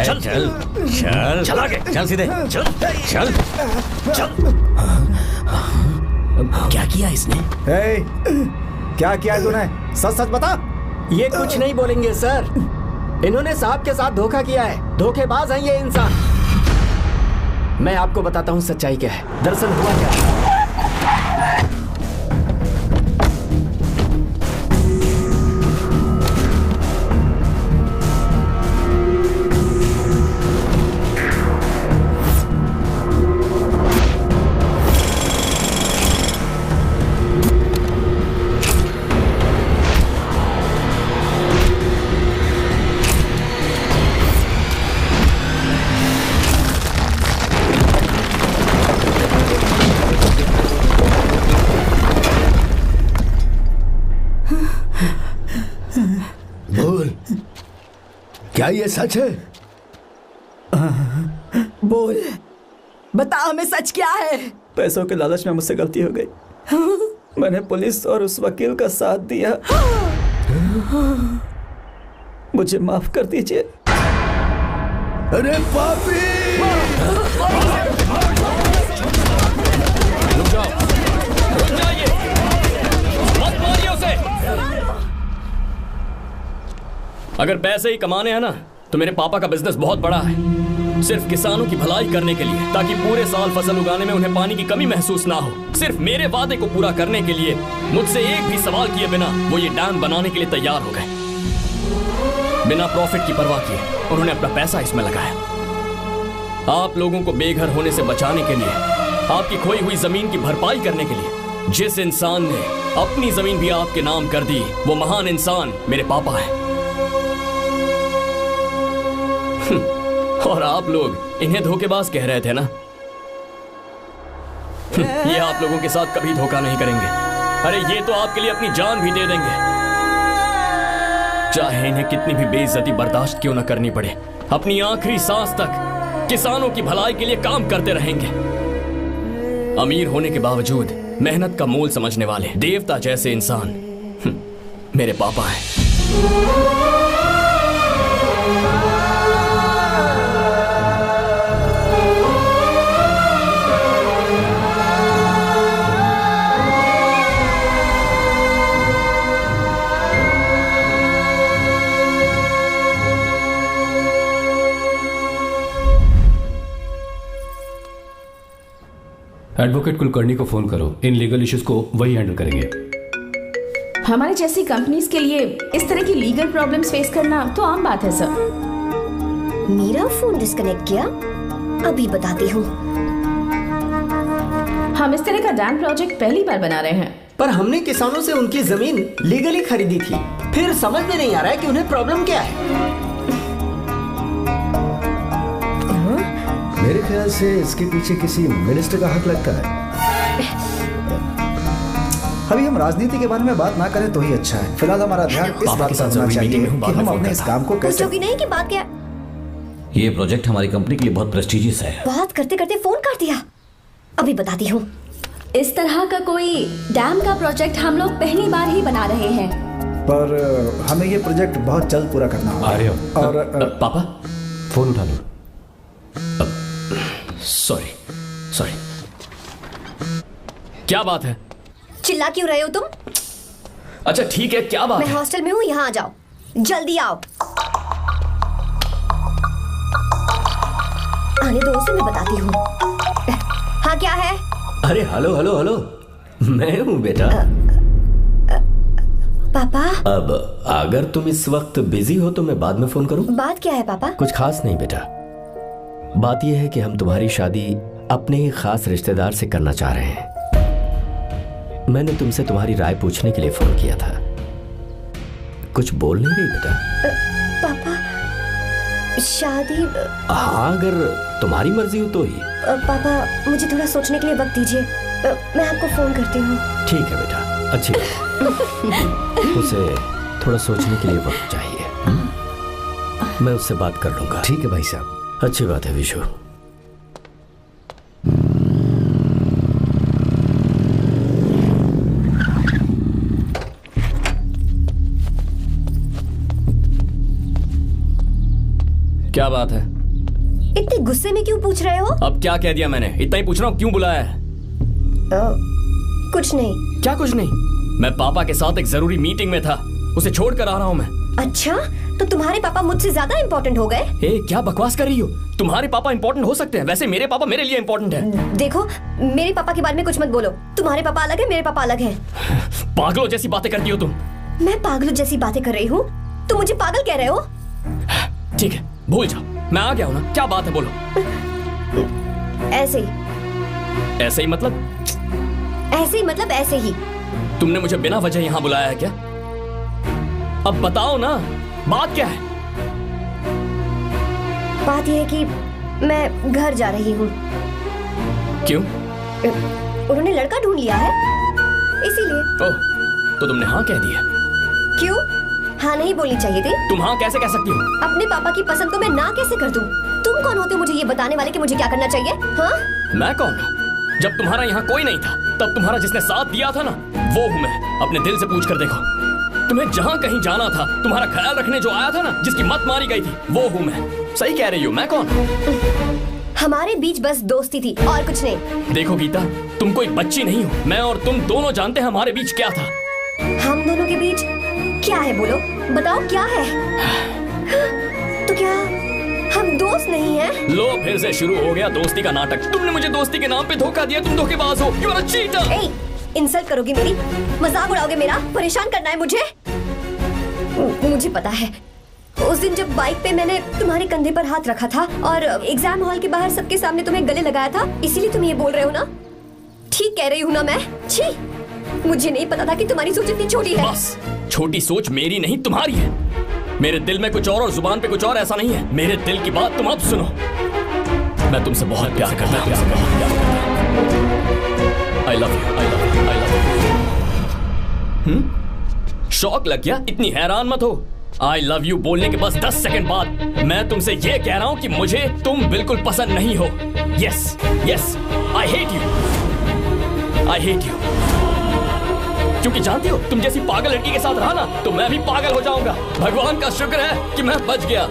Speaker 12: चल चल चल चल आगे चल सीधे चल चल चल।
Speaker 9: क्या किया इसने?
Speaker 13: क्या किया है तूने? सच सच बता।
Speaker 9: ये कुछ नहीं बोलेंगे सर। इन्होंने साहब के साथ धोखा किया है। धोखेबाज हैं ये इंसान। मैं आपको बताता हूँ सच्चाई क्या है। दरअसल हुआ क्या है,
Speaker 10: क्या ये सच है?
Speaker 11: बोल, बता हमें सच क्या है?
Speaker 13: पैसों के लालच में मुझसे गलती हो गई। मैंने पुलिस और उस वकील का साथ दिया। मुझे माफ कर दीजिए।
Speaker 10: अरे पापी!
Speaker 5: रुक जाओ, रुक जाइए, मत मारिए उसे। अगर पैसे ही कमाने हैं ना तो मेरे पापा का बिजनेस बहुत बड़ा है, सिर्फ किसानों की भलाई करने के लिए, ताकि पूरे साल फसल उगाने में उन्हें पानी की कमी महसूस ना हो। सिर्फ मेरे वादे को पूरा करने के लिए मुझसे एक भी सवाल किए बिना वो ये डैम बनाने के लिए तैयार हो गए। बिना प्रॉफिट की परवाह किए उन्होंने अपना पैसा इसमें लगाया। आप लोगों को बेघर होने से बचाने के लिए, आपकी खोई हुई जमीन की भरपाई करने के लिए जिस इंसान ने अपनी जमीन भी आपके नाम कर दी, वो महान इंसान मेरे पापा है। और आप लोग इन्हें धोखेबाज कह रहे थे ना? ये आप लोगों के साथ कभी धोखा नहीं करेंगे। अरे ये तो आपके लिए अपनी जान भी दे देंगे, चाहे इन्हें कितनी भी बेइज्जती बर्दाश्त क्यों न करनी पड़े। अपनी आखिरी सांस तक किसानों की भलाई के लिए काम करते रहेंगे। अमीर होने के बावजूद मेहनत का मोल समझने वाले देवता जैसे इंसान मेरे पापा हैं।
Speaker 8: एडवोकेट कुलकर्णी को फोन करो, इन लीगल इश्यूज को वही हैंडल करेंगे।
Speaker 3: हमारे जैसी कंपनीज के लिए इस तरह की लीगल प्रॉब्लम्स फेस करना तो आम बात है सर।
Speaker 4: मेरा फोन डिस्कनेक्ट किया, अभी बताती हूँ।
Speaker 3: हम इस तरह का डैम प्रोजेक्ट पहली बार बना रहे हैं।
Speaker 9: पर हमने किसानों से उनकी जमीन लीगली खरीदी थी, फिर समझ में नहीं आ रहा है कि उन्हें प्रॉब्लम क्या है।
Speaker 10: मेरे ख्याल से इसके पीछे किसी मिनिस्टर का हक लगता है।
Speaker 13: अभी हम राजनीति के बारे में बात ना करें तो ही अच्छा है। फिलहाल हमारा ध्यान इस बात पर होना चाहिए कि हम अपने इस काम को कैसे।
Speaker 4: पूछोगी नहीं कि बात क्या?
Speaker 12: ये प्रोजेक्ट हमारी कंपनी के लिए बहुत प्रेस्टिजियस है।
Speaker 4: बात करते करते फोन काट दिया, अभी बताती हूँ।
Speaker 7: इस तरह का कोई डैम का प्रोजेक्ट हम लोग पहली बार ही बना रहे हैं,
Speaker 13: पर हमें ये प्रोजेक्ट बहुत जल्द पूरा करना होगा।
Speaker 8: और
Speaker 5: पापा
Speaker 8: फोन उठा लो।
Speaker 5: सॉरी सॉरी, क्या बात है?
Speaker 4: चिल्ला क्यों रहे हो तुम?
Speaker 5: अच्छा ठीक है, क्या बात
Speaker 4: मैं
Speaker 5: है?
Speaker 4: हॉस्टल में हूँ, यहाँ आ जाओ, जल्दी आओ। आने दो उसे, मैं बताती हूँ। हाँ क्या है?
Speaker 10: अरे हेलो हेलो हेलो, मैं हूँ बेटा।
Speaker 4: पापा।
Speaker 10: अब अगर तुम इस वक्त बिजी हो तो मैं बाद में फोन करूँ?
Speaker 4: बात क्या है पापा?
Speaker 10: कुछ खास नहीं बेटा, बात यह है कि हम तुम्हारी शादी अपने ही खास रिश्तेदार से करना चाह रहे हैं। मैंने तुमसे तुम्हारी राय पूछने के लिए फोन किया था। कुछ बोल नहीं रही बेटा?
Speaker 4: पापा शादी।
Speaker 10: हाँ अगर तुम्हारी मर्जी हो तो ही।
Speaker 4: पापा मुझे थोड़ा सोचने के लिए वक्त दीजिए, मैं आपको फोन करती हूँ।
Speaker 10: ठीक है बेटा, अच्छी बात। उसे थोड़ा सोचने के लिए वक्त चाहिए। मैं उससे बात कर लूंगा। ठीक है भाई साहब, अच्छी बात है विशु।
Speaker 5: क्या बात है?
Speaker 4: इतने गुस्से में क्यों पूछ रहे हो?
Speaker 5: अब क्या कह दिया मैंने? इतना ही पूछ रहा हूँ, क्यों बुलाया है?
Speaker 4: कुछ नहीं।
Speaker 5: क्या कुछ नहीं? मैं पापा के साथ एक जरूरी मीटिंग में था, उसे छोड़कर आ रहा हूँ मैं।
Speaker 4: अच्छा, तो तुम्हारे पापा मुझसे ज्यादा इम्पोर्टेंट हो गए?
Speaker 5: क्या बकवास कर रही हो? तुम्हारे पापा इम्पोर्टेंट हो सकते हैं, वैसे मेरे पापा मेरे लिए इम्पोर्टेंट है।
Speaker 4: देखो, मेरे पापा के बारे में कुछ मत बोलो। तुम्हारे पापा अलग है, मेरे पापा अलग है।
Speaker 5: पागलों जैसी बातें करती हो तुम।
Speaker 4: मैं पागलों जैसी बातें कर रही हूँ? तुम मुझे पागल कह रहे हो?
Speaker 5: ठीक है, भूल जाओ, मैं आ गया हूँ ना। क्या बात है, बोलो।
Speaker 4: ऐसे ही।
Speaker 5: ऐसे ही मतलब?
Speaker 4: ऐसे ही मतलब ऐसे ही।
Speaker 5: तुमने मुझे बिना वजह यहाँ बुलाया है क्या? अब बताओ ना, बात क्या है?
Speaker 4: बात यह है कि मैं घर जा रही हूँ।
Speaker 5: क्यों?
Speaker 4: उन्होंने लड़का ढूंढ लिया है, इसीलिए।
Speaker 5: ओह, तो तुमने हाँ कह दिया?
Speaker 4: क्यों? हाँ नहीं बोलनी चाहिए थी।
Speaker 5: तुम हाँ कैसे कह सकती हो?
Speaker 4: अपने पापा की पसंद को मैं ना कैसे कर दूं? तुम कौन होते हो मुझे ये बताने वाले कि मुझे क्या करना चाहिए? हाँ?
Speaker 5: मैं कौन हूँ? जब तुम्हारा यहाँ कोई नहीं था तब तुम्हारा जिसने साथ दिया था ना, वो हूँ मैं। अपने दिल से पूछ कर देखो, तुम्हें जहाँ कहीं जाना था, तुम्हारा ख्याल रखने जो आया था ना, जिसकी मत मारी गई थी, वो हूँ मैं। सही कह रही हो, मैं कौन?
Speaker 4: हमारे बीच बस दोस्ती थी और कुछ नहीं।
Speaker 5: देखो गीता, तुम कोई बच्ची नहीं हो। मैं और तुम दोनों जानते हैं हमारे बीच क्या था।
Speaker 4: हम दोनों के बीच क्या है? बोलो, बताओ क्या है? तो क्या हम दोस्त नहीं हैं?
Speaker 5: लो फिर से शुरू हो गया दोस्ती का नाटक। तुमने मुझे दोस्ती के नाम पे धोखा दिया। तुम धोखेबाज हो। You are a cheater.
Speaker 4: ए, इंसल्ट करोगी मेरी? मजाक उड़ाओगे मेरा? परेशान करना है मुझे? मुझे पता है, उस दिन जब बाइक पे मैंने तुम्हारे कंधे पर हाथ रखा था और एग्जाम हॉल के बाहर सबके सामने तुम्हें गले लगाया था, इसीलिए तुम ये बोल रहे हो ना? ठीक कह रही हूँ ना मैं? छी, मुझे नहीं पता था कि तुम्हारी सोच इतनी छोटी है।
Speaker 5: बस, छोटी सोच मेरी नहीं तुम्हारी है। मेरे दिल में कुछ और जुबान पे कुछ और, ऐसा नहीं है। मेरे दिल की बात तुम अब सुनो। मैं तुमसे बहुत प्यार करता हूँ। I love you, I love you, I love you। शौक लग गया? इतनी हैरान मत हो। I love you बोलने के बस 10 सेकंड बाद मैं तुमसे ये कह रहा हूँ कि मुझे तुम बिल्कुल पसंद नहीं हो। Yes, yes, I hate you, I hate you। क्योंकि जानती हो, तुम जैसी पागल लड़की के साथ रहा ना, तो मैं भी पागल हो जाऊंगा। भगवान का शुक्र है कि मैं बच गया।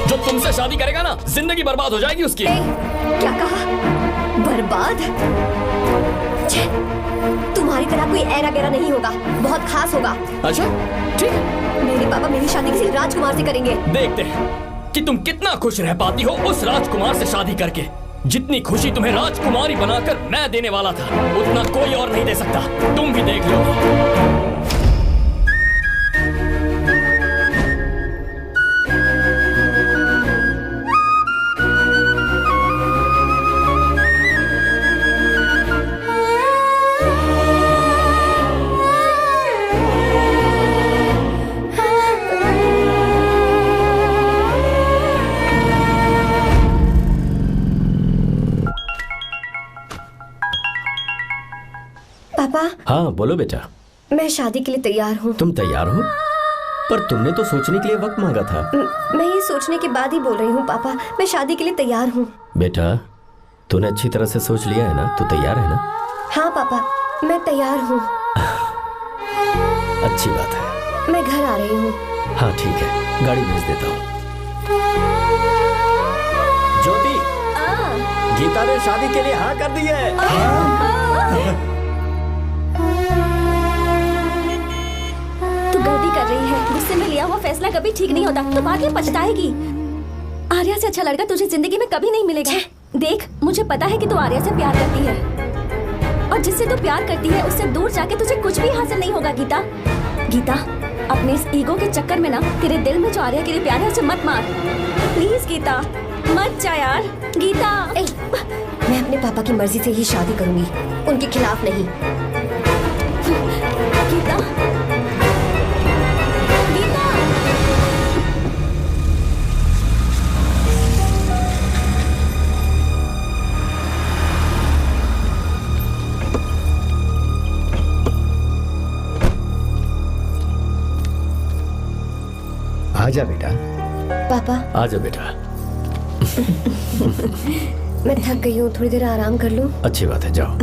Speaker 5: जो तुमसे शादी करेगा ना, जिंदगी बर्बाद हो जाएगी उसकी।
Speaker 4: क्या कहा? बर्बाद? तुम्हारी तरह कोई ऐरा गैरा नहीं होगा, बहुत खास होगा।
Speaker 5: अच्छा, ठीक है।
Speaker 4: मेरे पापा मेरी शादी किसी राजकुमार से करेंगे।
Speaker 5: देखते हैं कि तुम कितना खुश रह पाती हो उस राजकुमार से शादी करके। जितनी खुशी तुम्हें राजकुमारी बनाकर मैं देने वाला था, उतना कोई और नहीं दे सकता। तुम भी देख लो।
Speaker 4: पापा।
Speaker 10: हाँ बोलो बेटा।
Speaker 4: मैं शादी के लिए तैयार हूँ।
Speaker 10: तुम तैयार हो? पर तुमने तो सोचने के लिए वक्त मांगा था।
Speaker 4: मैं ये सोचने के बाद ही बोल रही हूँ पापा, मैं शादी के लिए तैयार हूँ।
Speaker 10: बेटा, तूने अच्छी तरह से सोच लिया है ना? तू तैयार है ना?
Speaker 4: हाँ पापा, मैं तैयार हूँ।
Speaker 10: अच्छी बात है।
Speaker 4: मैं घर आ रही हूँ।
Speaker 10: हाँ ठीक है, गाड़ी भेज देता हूँ।
Speaker 9: ज्योति, गीता ने शादी के लिए हाँ कर दी है।
Speaker 7: तू गलती कर रही है। गुस्से में लिया हुआ फैसला कभी ठीक नहीं होता, तो बाद में पछताएगी। आर्या से अच्छा लड़का तुझे जिंदगी में कभी नहीं मिलेगा। देख, मुझे पता है कि तू आर्या से प्यार करती है, और जिससे तू प्यार करती है उससे दूर जाके तुझे कुछ भी हासिल नहीं होगा। गीता, गीता, अपने इस ईगो के चक्कर में ना तेरे दिल में जो आर्या के लिए प्यार है उसे मत मार। प्लीज गीता, मत जा यार। गीता,
Speaker 4: मैं अपने पापा की मर्जी से ही शादी करूंगी, उनके खिलाफ नहीं।
Speaker 7: गीता,
Speaker 10: आजा बेटा।
Speaker 4: पापा।
Speaker 10: आजा बेटा।
Speaker 4: मैं थक गई हूँ, थोड़ी देर आराम कर लूँ।
Speaker 10: अच्छी बात है, जाओ।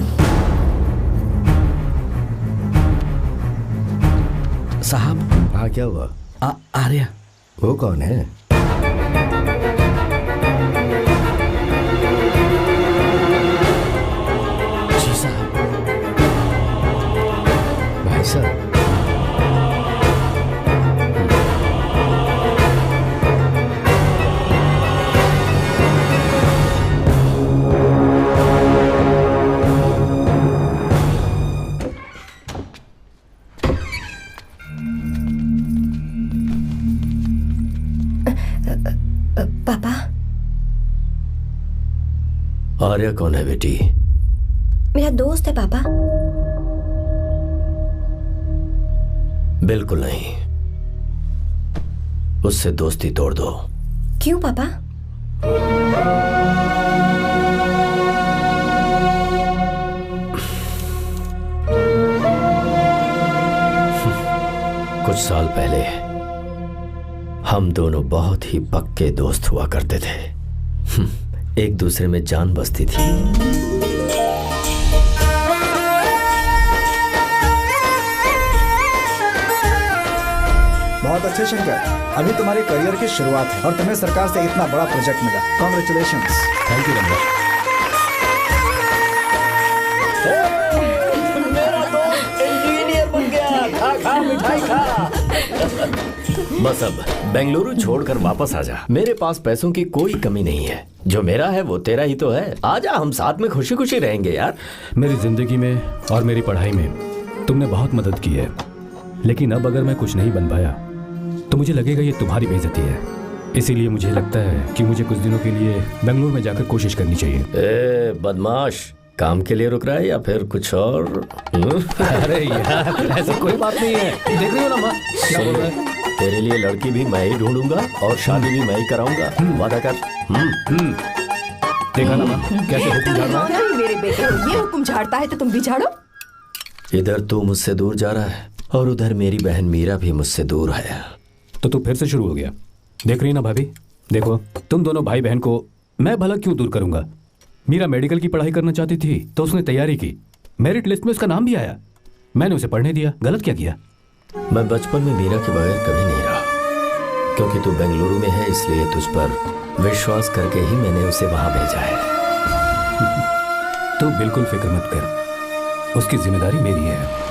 Speaker 12: साहब।
Speaker 10: हाँ क्या हुआ?
Speaker 12: आर्या।
Speaker 10: वो कौन है?
Speaker 12: जी साहब।
Speaker 10: भाई साहब।
Speaker 4: पापा।
Speaker 10: आर्या कौन है बेटी?
Speaker 4: मेरा दोस्त है पापा।
Speaker 10: बिल्कुल नहीं, उससे दोस्ती तोड़ दो।
Speaker 4: क्यों पापा?
Speaker 10: कुछ साल पहले हम दोनों बहुत ही पक्के दोस्त हुआ करते थे। एक दूसरे में जान बसती थी।
Speaker 13: बहुत अच्छे शंकर, अभी तुम्हारे करियर की शुरुआत है और तुम्हें सरकार से इतना बड़ा प्रोजेक्ट मिला। कॉन्ग्रेचुलेशंस।
Speaker 8: Thank you Ramesh.
Speaker 6: मेरा दोस्त इंजीनियर बन गया। खा खा मिठाई खा।
Speaker 10: बस अब बेंगलुरु छोड़कर वापस आ जा। मेरे पास पैसों की कोई कमी नहीं है। जो मेरा है वो तेरा ही तो है। आजा, हम साथ में खुशी खुशी रहेंगे यार।
Speaker 8: मेरी जिंदगी में और मेरी पढ़ाई में तुमने बहुत मदद की है, लेकिन अब अगर मैं कुछ नहीं बन पाया तो मुझे लगेगा ये तुम्हारी बेइज्जती है। इसीलिए मुझे लगता है कि मुझे कुछ दिनों के लिए बेंगलुरु में जाकर कोशिश करनी चाहिए।
Speaker 10: ए बदमाश, काम के लिए रुक रहा है या फिर कुछ और?
Speaker 8: अरे यार, ऐसी कोई बात नहीं है। देख रही हो ना माँ, क्या बोल रहा है?
Speaker 10: तेरे लिए लड़की भी मैं ही ढूंढूंगा और शादी भी मैं ही कराऊंगा। वादा कर।
Speaker 8: देखा ना माँ, कैसे हुक्म झाड़ रहा है?
Speaker 11: मेरे बेटे को ये हुक्म झाड़ता है तो तुम भी झाड़ो।
Speaker 10: इधर तू मुझसे दूर जा रहा है और उधर मेरी बहन मीरा भी मुझसे दूर है।
Speaker 8: तो तू फिर से शुरू हो गया। देख रही ना भाभी, देखो तुम दोनों भाई बहन को मैं भला क्यों दूर करूंगा। मीरा मेडिकल की पढ़ाई करना चाहती थी तो उसने तैयारी की, मेरिट लिस्ट में उसका नाम भी आया, मैंने उसे पढ़ने दिया। गलत क्या किया?
Speaker 10: मैं बचपन में मीरा के बगैर कभी नहीं रहा, क्योंकि तू बेंगलुरु में है इसलिए तुझ पर विश्वास करके ही मैंने उसे वहां भेजा है।
Speaker 8: तू बिल्कुल फिक्र मत कर, उसकी जिम्मेदारी मेरी है।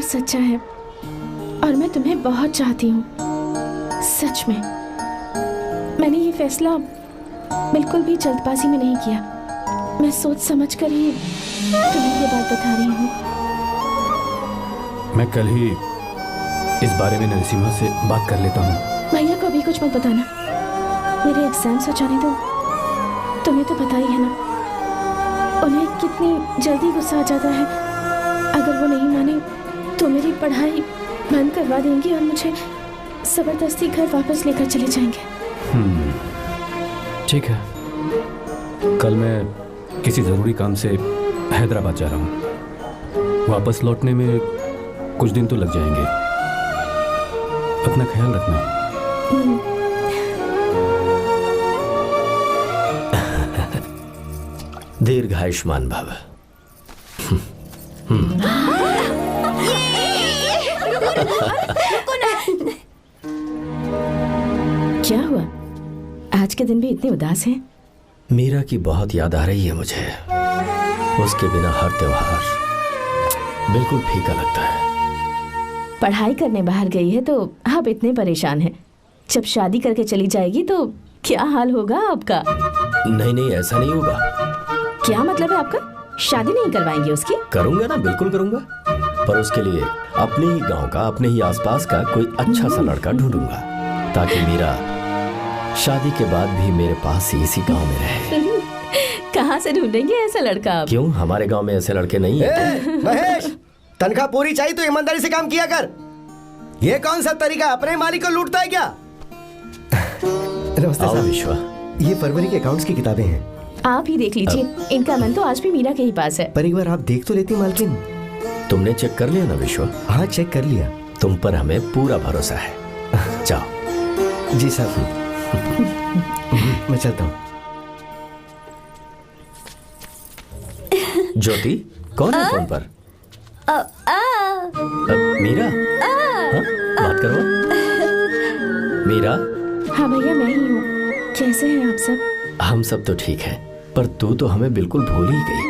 Speaker 3: सच्चा है और मैं तुम्हें बहुत चाहती हूँ, सच में। मैंने ये फैसला बिल्कुल भी जल्दबाजी में नहीं किया। मैं सोच समझ कर ही तुम्हें ये बात बता रही हूँ।
Speaker 8: मैं कल ही इस बारे में नरसिम्हा से बात कर लेता हूँ।
Speaker 3: भैया को अभी कुछ मत बताना, मेरे एग्जाम्स हो जाने दो। तुम्हें तो पता ही है ना उन्हें कितनी जल्दी गुस्सा आ जाता है। अगर वो नहीं माने तो मेरी पढ़ाई बंद करवा देंगे और मुझे जबरदस्ती घर वापस लेकर चले जाएंगे।
Speaker 8: ठीक है, कल मैं किसी ज़रूरी काम से हैदराबाद जा रहा हूँ। वापस लौटने में कुछ दिन तो लग जाएंगे। अपना ख्याल रखना।
Speaker 10: दीर्घायुष्मान भव।
Speaker 3: क्या हुआ, आज के दिन भी इतने उदास हैं?
Speaker 10: मीरा की बहुत याद आ रही है मुझे। उसके बिना हर त्योहार बिल्कुल फीका लगता है।
Speaker 3: पढ़ाई करने बाहर गई है तो आप इतने परेशान हैं। जब शादी करके चली जाएगी तो क्या हाल होगा आपका?
Speaker 10: नहीं, ऐसा नहीं होगा।
Speaker 3: क्या मतलब है आपका? शादी नहीं करवाएंगे उसकी?
Speaker 10: करूंगा ना, बिल्कुल करूंगा, पर उसके लिए अपने ही गांव का, अपने ही आसपास का कोई अच्छा सा लड़का ढूंढूंगा ताकि मीरा शादी के बाद भी मेरे पास ही इसी गांव में रहे।
Speaker 3: कहाँ से ढूंढेंगे ऐसा लड़का आप?
Speaker 10: क्यों, हमारे गांव में ऐसे लड़के नहीं हैं?
Speaker 6: महेश, तनख्वाह पूरी चाहिए तो ईमानदारी से काम किया कर। ये कौन सा तरीका, अपने मालिक को लूटता है क्या?
Speaker 10: नमस्ते साहब। विश्वा, ये फरवरी के अकाउंट्स की किताबें हैं,
Speaker 3: आप ही देख लीजिए। इनका मन तो आज भी मीरा के ही पास है।
Speaker 10: पर एक बार आप देख तो लेती मालकिन। तुमने चेक कर लिया ना विश्वा? हाँ, चेक कर लिया। तुम पर हमें पूरा भरोसा है। जाओ।
Speaker 6: जी साहब। मैं चलता हूँ।
Speaker 10: ज्योति, कौन है फोन पर? मीरा? हाँ? बात करो। मीरा?
Speaker 3: हाँ भैया, मैं ही हूँ। कैसे हैं आप सब?
Speaker 10: हम सब तो ठीक हैं, पर तू तो हमें बिल्कुल भूल ही गई।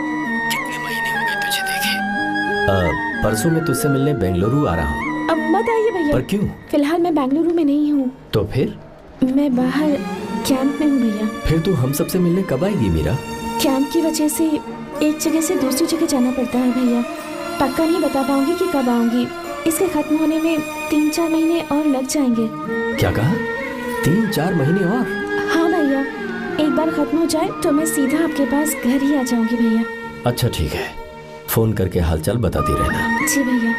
Speaker 10: कितने महीने हो गए तुझे देखे। परसों मैं तुझसे मिलने बेंगलुरु आ रहा हूँ।
Speaker 3: अब मत आइए भैया।
Speaker 10: पर क्यों?
Speaker 3: फिलहाल मैं बेंगलुरु में नहीं हूँ।
Speaker 10: तो फिर?
Speaker 3: मैं बाहर कैंप में हूँ भैया।
Speaker 10: फिर तू हम सबसे मिलने कब आएगी मीरा?
Speaker 3: कैंप की वजह से एक जगह से दूसरी जगह जाना पड़ता है भैया। पक्का नहीं बता पाऊंगी कि कब आऊंगी। इसके खत्म होने में 3-4 महीने और लग जाएंगे।
Speaker 5: क्या कहा? 3-4 महीने और?
Speaker 3: हाँ भैया, एक बार खत्म हो जाए तो मैं सीधा आपके पास घर ही आ जाऊंगी भैया।
Speaker 5: अच्छा ठीक है, फोन करके हालचाल बताती रहना।
Speaker 3: जी भैया।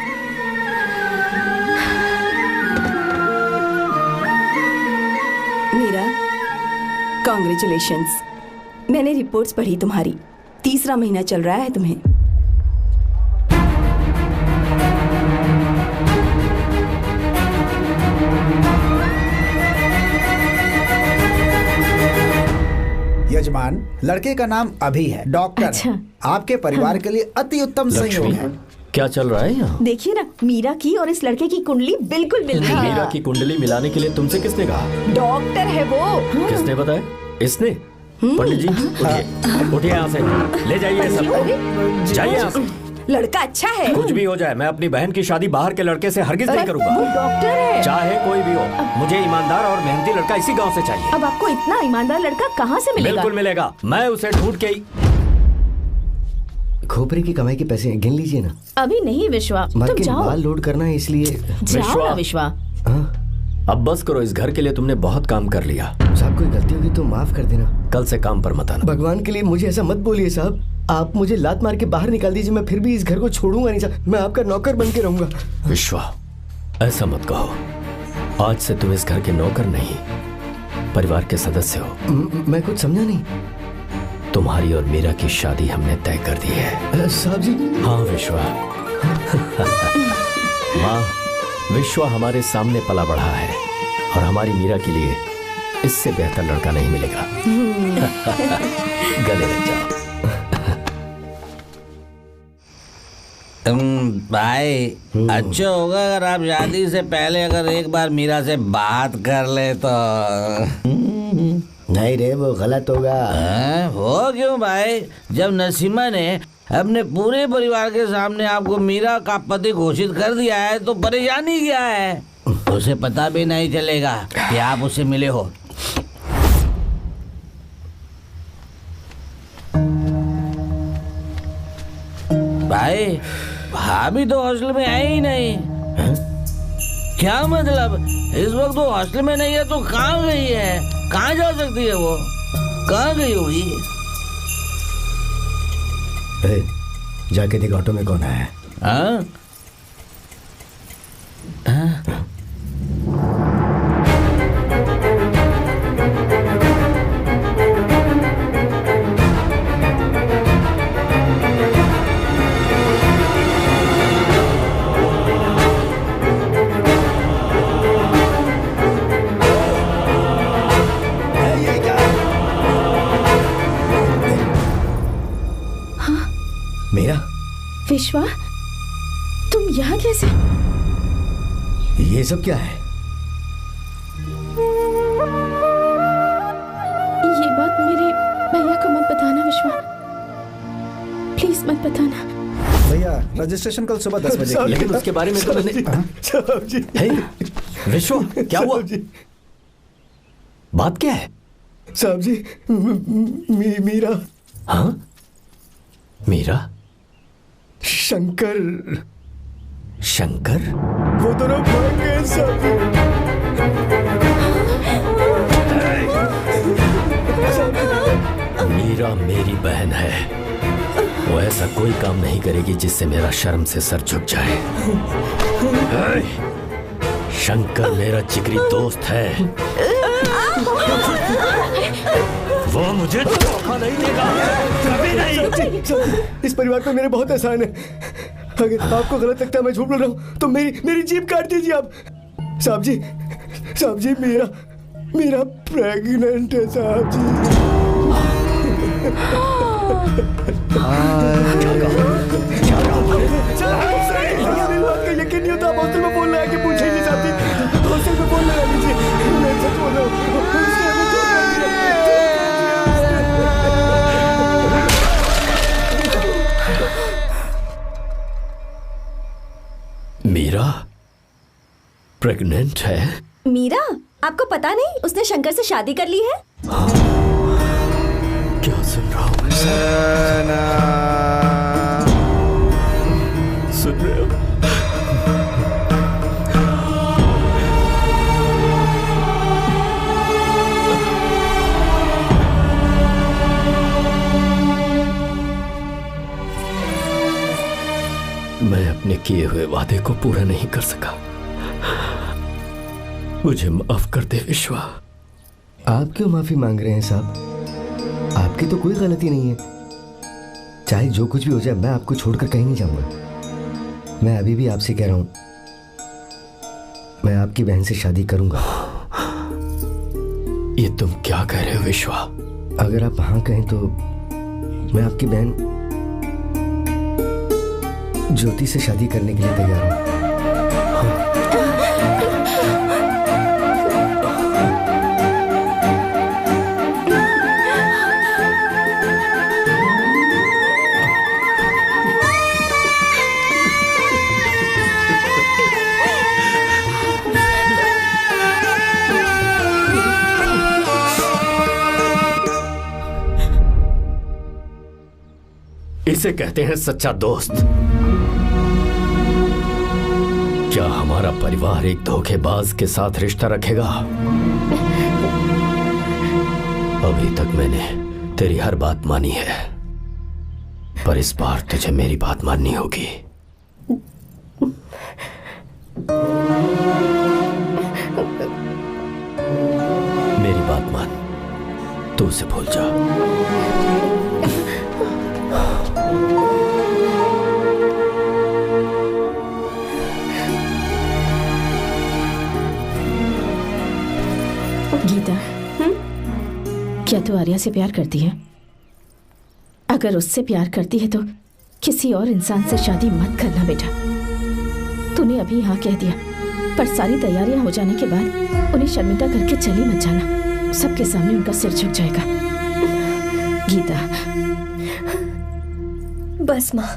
Speaker 11: मीरा, कॉन्ग्रेचुलेशंस। मैंने रिपोर्ट्स पढ़ी तुम्हारी, 3रा महीना चल रहा है तुम्हें।
Speaker 13: यजमान, लड़के का नाम अभी है, डॉक्टर।
Speaker 3: अच्छा।
Speaker 13: आपके परिवार के लिए अति उत्तम संयोग है।
Speaker 5: क्या चल रहा है यहाँ?
Speaker 3: देखिए ना, मीरा की और इस लड़के की कुंडली बिल्कुल मिल रही है।
Speaker 5: मीरा की कुंडली मिलाने के लिए तुमसे किसने कहा?
Speaker 11: डॉक्टर है वो।
Speaker 5: किसने बताया? इसने? पंडित जी उठिए, उठिए यहाँ से, ले जाइए सब, जाइए यहाँ से।
Speaker 11: लड़का अच्छा है।
Speaker 5: कुछ भी हो जाए, मैं अपनी बहन की शादी बाहर के लड़के से हरगिज नहीं करूंगा।
Speaker 11: वो डॉक्टर है।
Speaker 5: चाहे कोई भी हो, मुझे ईमानदार और मेहनती लड़का इसी गांव से चाहिए।
Speaker 3: अब आपको इतना ईमानदार लड़का कहाँ से मिलेगा?
Speaker 5: बिल्कुल मिलेगा, मैं उसे ढूंढ के ही।
Speaker 10: खोपरे की कमाई के पैसे गिन लीजिए ना।
Speaker 3: अभी नहीं विश्वा,
Speaker 10: मर
Speaker 3: तुम
Speaker 10: के
Speaker 3: जाओ।
Speaker 10: बाल लोड करना है इसलिए।
Speaker 3: जाओ ना विश्वा।
Speaker 5: अब बस करो, इस घर के लिए तुमने बहुत काम कर लिया।
Speaker 10: साहब कोई गलती होगी तो माफ कर देना।
Speaker 5: कल से काम पर मत आना।
Speaker 10: भगवान के लिए मुझे ऐसा मत बोलिए साहब। आप मुझे लात मार के बाहर निकाल दीजिए, मैं फिर भी इस घर को छोड़ूंगा नहीं साहब। मैं आपका नौकर बन के रहूंगा।
Speaker 5: विश्वा, ऐसा मत कहो। आज से तुम इस घर के नौकर नहीं, परिवार के सदस्य हो।
Speaker 10: मैं कुछ समझा नहीं।
Speaker 5: तुम्हारी और मीरा की शादी हमने तय कर दी है।
Speaker 10: साहब जी।
Speaker 5: हाँ विश्वा। माँ, विश्वा हमारे सामने पला बढ़ा है और हमारी मीरा के लिए इससे बेहतर लड़का नहीं मिलेगा। गले लग जाओ।
Speaker 12: भाई, अच्छा होगा अगर आप शादी से पहले अगर एक बार मीरा से बात कर ले तो।
Speaker 10: नहीं रे, वो गलत होगा।
Speaker 12: हो क्यों भाई? जब नसीमा ने अपने पूरे परिवार के सामने आपको मीरा का पति घोषित कर दिया है तो परेशानी क्या है? उसे पता भी नहीं चलेगा कि आप उससे मिले हो। भाई, भाभी तो हॉस्टल में है ही नहीं। क्या मतलब? इस वक्त वो हॉस्टल में नहीं है तो कहाँ गई है? कहाँ जा सकती है वो? कहाँ गई होगी?
Speaker 10: जाके देख ऑटो में कौन है।
Speaker 12: हाँ?
Speaker 10: मेरा
Speaker 3: विश्वा, तुम यहाँ कैसे?
Speaker 10: ये सब क्या है?
Speaker 3: ये बात मेरे भैया को मत बताना विश्वा, प्लीज मत बताना।
Speaker 13: भैया, रजिस्ट्रेशन कल सुबह 10 बजे।
Speaker 5: लेकिन उसके बारे में तो मैंने। विश्वा, क्या हुआ? बात क्या है?
Speaker 10: साहब जी, मीरा।
Speaker 5: हाँ, मीरा?
Speaker 10: शंकर।
Speaker 5: शंकर?
Speaker 10: वो दोनों भाग गए साहब
Speaker 5: जी। मीरा मेरी बहन है, वो ऐसा कोई काम नहीं करेगी जिससे मेरा शर्म से सर झुक जाए। शंकर मेरा जिगरी दोस्त है, वो मुझे धोखा नहीं देगा, कभी नहीं।
Speaker 10: इस परिवार पे मेरे बहुत एहसान है। अगर आपको गलत लगता है मैं झूठ बोल रहा हूँ तो मेरी जीभ काट दीजिए आप। साहब जी, मेरा प्रेग्नेंट है साहब जी। मेरी बात का यकीन नहीं होता। आप हॉस्टल में फोन लगा के पूछेंगे साहब जी। हॉस्टल में फोन लगा लीजिए, मैं सच बोल रहा हूँ।
Speaker 5: मीरा प्रेग्नेंट है?
Speaker 7: मीरा, आपको पता नहीं उसने शंकर से शादी कर ली है?
Speaker 5: हाँ, क्या सुन रहा हूँ मैं? सुन रहे हो? किए हुए वादे को पूरा नहीं कर सका। मुझे माफ कर दे विश्वा।
Speaker 10: आप क्यों माफी मांग रहे हैं साहब? आपकी तो कोई गलती नहीं है। चाहे जो कुछ भी हो जाए, मैं आपको छोड़कर कहीं नहीं जाऊंगा। मैं अभी भी आपसे कह रहा हूं, मैं आपकी बहन से शादी करूंगा।
Speaker 5: ये तुम क्या कह रहे हो विश्वा?
Speaker 10: अगर आप हाँ कहें तो मैं आपकी बहन ज्योति से शादी करने के लिए तैयार हूं।
Speaker 5: इसे कहते हैं सच्चा दोस्त। क्या हमारा परिवार एक धोखेबाज के साथ रिश्ता रखेगा? अभी तक मैंने तेरी हर बात मानी है, पर इस बार तुझे मेरी बात माननी होगी। मेरी बात मान, तू उसे भूल जा।
Speaker 3: गीता, क्या तू आर्या से प्यार करती है? अगर उससे प्यार करती है तो किसी और इंसान से शादी मत करना बेटा। तूने अभी हाँ कह दिया, पर सारी तैयारियां हो जाने के बाद उन्हें शर्मिंदा करके चली मत जाना। सबके सामने उनका सिर झुक जाएगा। गीता।
Speaker 4: बस माँ,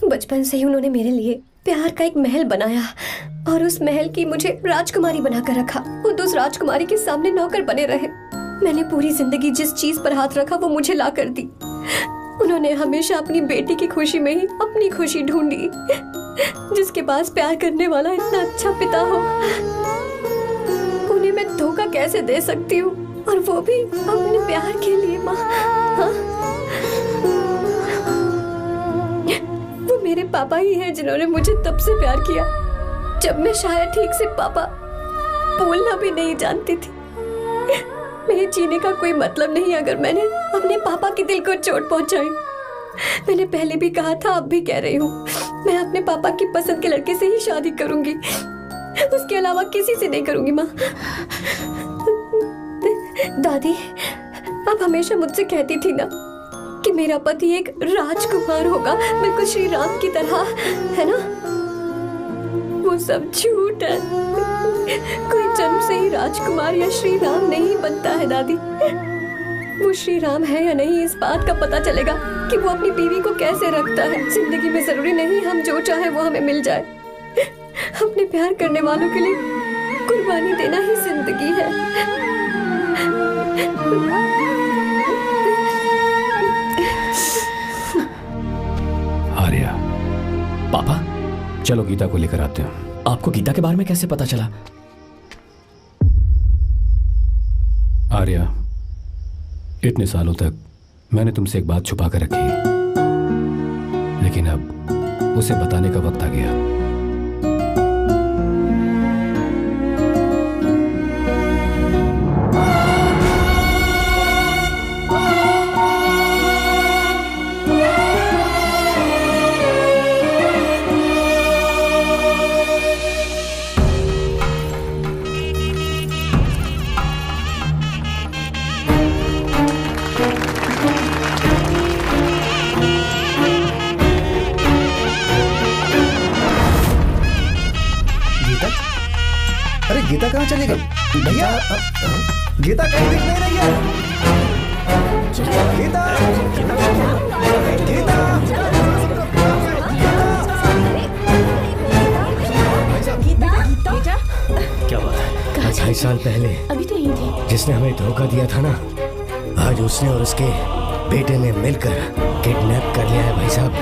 Speaker 4: बचपन से ही उन्होंने मेरे लिए प्यार का एक महल बनाया और उस महल की मुझे राजकुमारी बनाकर रखा। खुद उस राजकुमारी के सामने नौकर बने रहे। मैंने पूरी जिंदगी जिस चीज पर हाथ रखा वो मुझे ला कर दी। उन्होंने हमेशा अपनी बेटी की खुशी में ही अपनी खुशी ढूंढी। जिसके पास प्यार करने वाला इतना अच्छा पिता हो, उन्हें मैं धोखा कैसे दे सकती हूँ, और वो भी अपने प्यार के लिए। माँ, हाँ? वो मेरे पापा ही हैं जिन्होंने मुझे तब से प्यार किया जब मैं शायद ठीक से पापा बोलना भी नहीं जानती थी। मेरे जीने का कोई मतलब नहीं अगर मैंने अपने पापा के दिल को चोट पहुंचाई। मैंने पहले भी कहा था, अब भी कह रही हूँ, मैं अपने पापा की पसंद के लड़के से ही शादी करूंगी, उसके अलावा किसी से नहीं करूंगी। माँ, दादी आप हमेशा मुझसे कहती थी ना कि मेरा पति एक राजकुमार होगा, बिल्कुल श्री राम की तरह, है ना? वो सब झूठ है। कोई जन्म से ही राजकुमार या श्री राम नहीं बनता है दादी। वो श्री राम है या नहीं, इस बात का पता चलेगा कि वो अपनी बीवी को कैसे रखता है। जिंदगी में जरूरी नहीं हम जो चाहे वो हमें मिल जाए। अपने प्यार करने वालों के लिए कुर्बानी देना ही जिंदगी है।
Speaker 8: आर्या,
Speaker 5: पापा,
Speaker 8: चलो गीता को लेकर आते हैं।
Speaker 5: आपको गीता के बारे में कैसे पता चला?
Speaker 8: आर्या, इतने सालों तक मैंने तुमसे एक बात छुपा कर रखी, लेकिन अब उसे बताने का वक्त आ गया।
Speaker 6: गीता कहाँ चली गई? भैया, गीता कहीं दिख नहीं रही है। गीता,
Speaker 3: गीता,
Speaker 5: क्या बात है?
Speaker 10: 2.5 साल पहले
Speaker 3: अभी तो यही थी।
Speaker 10: जिसने हमें धोखा दिया था ना, आज उसने और उसके बेटे ने मिलकर किडनैप कर लिया है भाई साहब।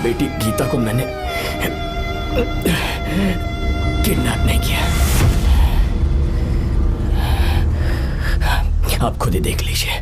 Speaker 5: बेटी गीता को मैंने किडनैप नहीं किया। आप खुद ही देख लीजिए।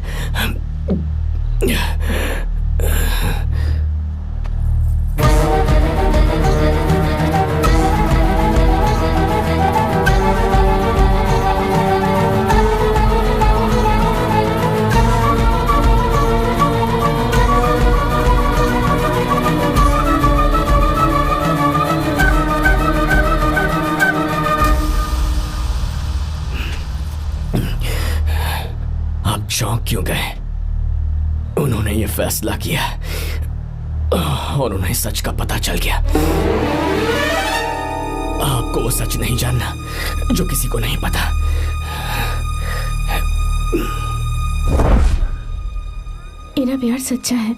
Speaker 5: चौंक क्यों गए? उन्होंने ये फैसला किया और उन्हें सच का पता चल गया। आपको वो सच नहीं जानना जो किसी को नहीं पता।
Speaker 3: इनका प्यार सच्चा है।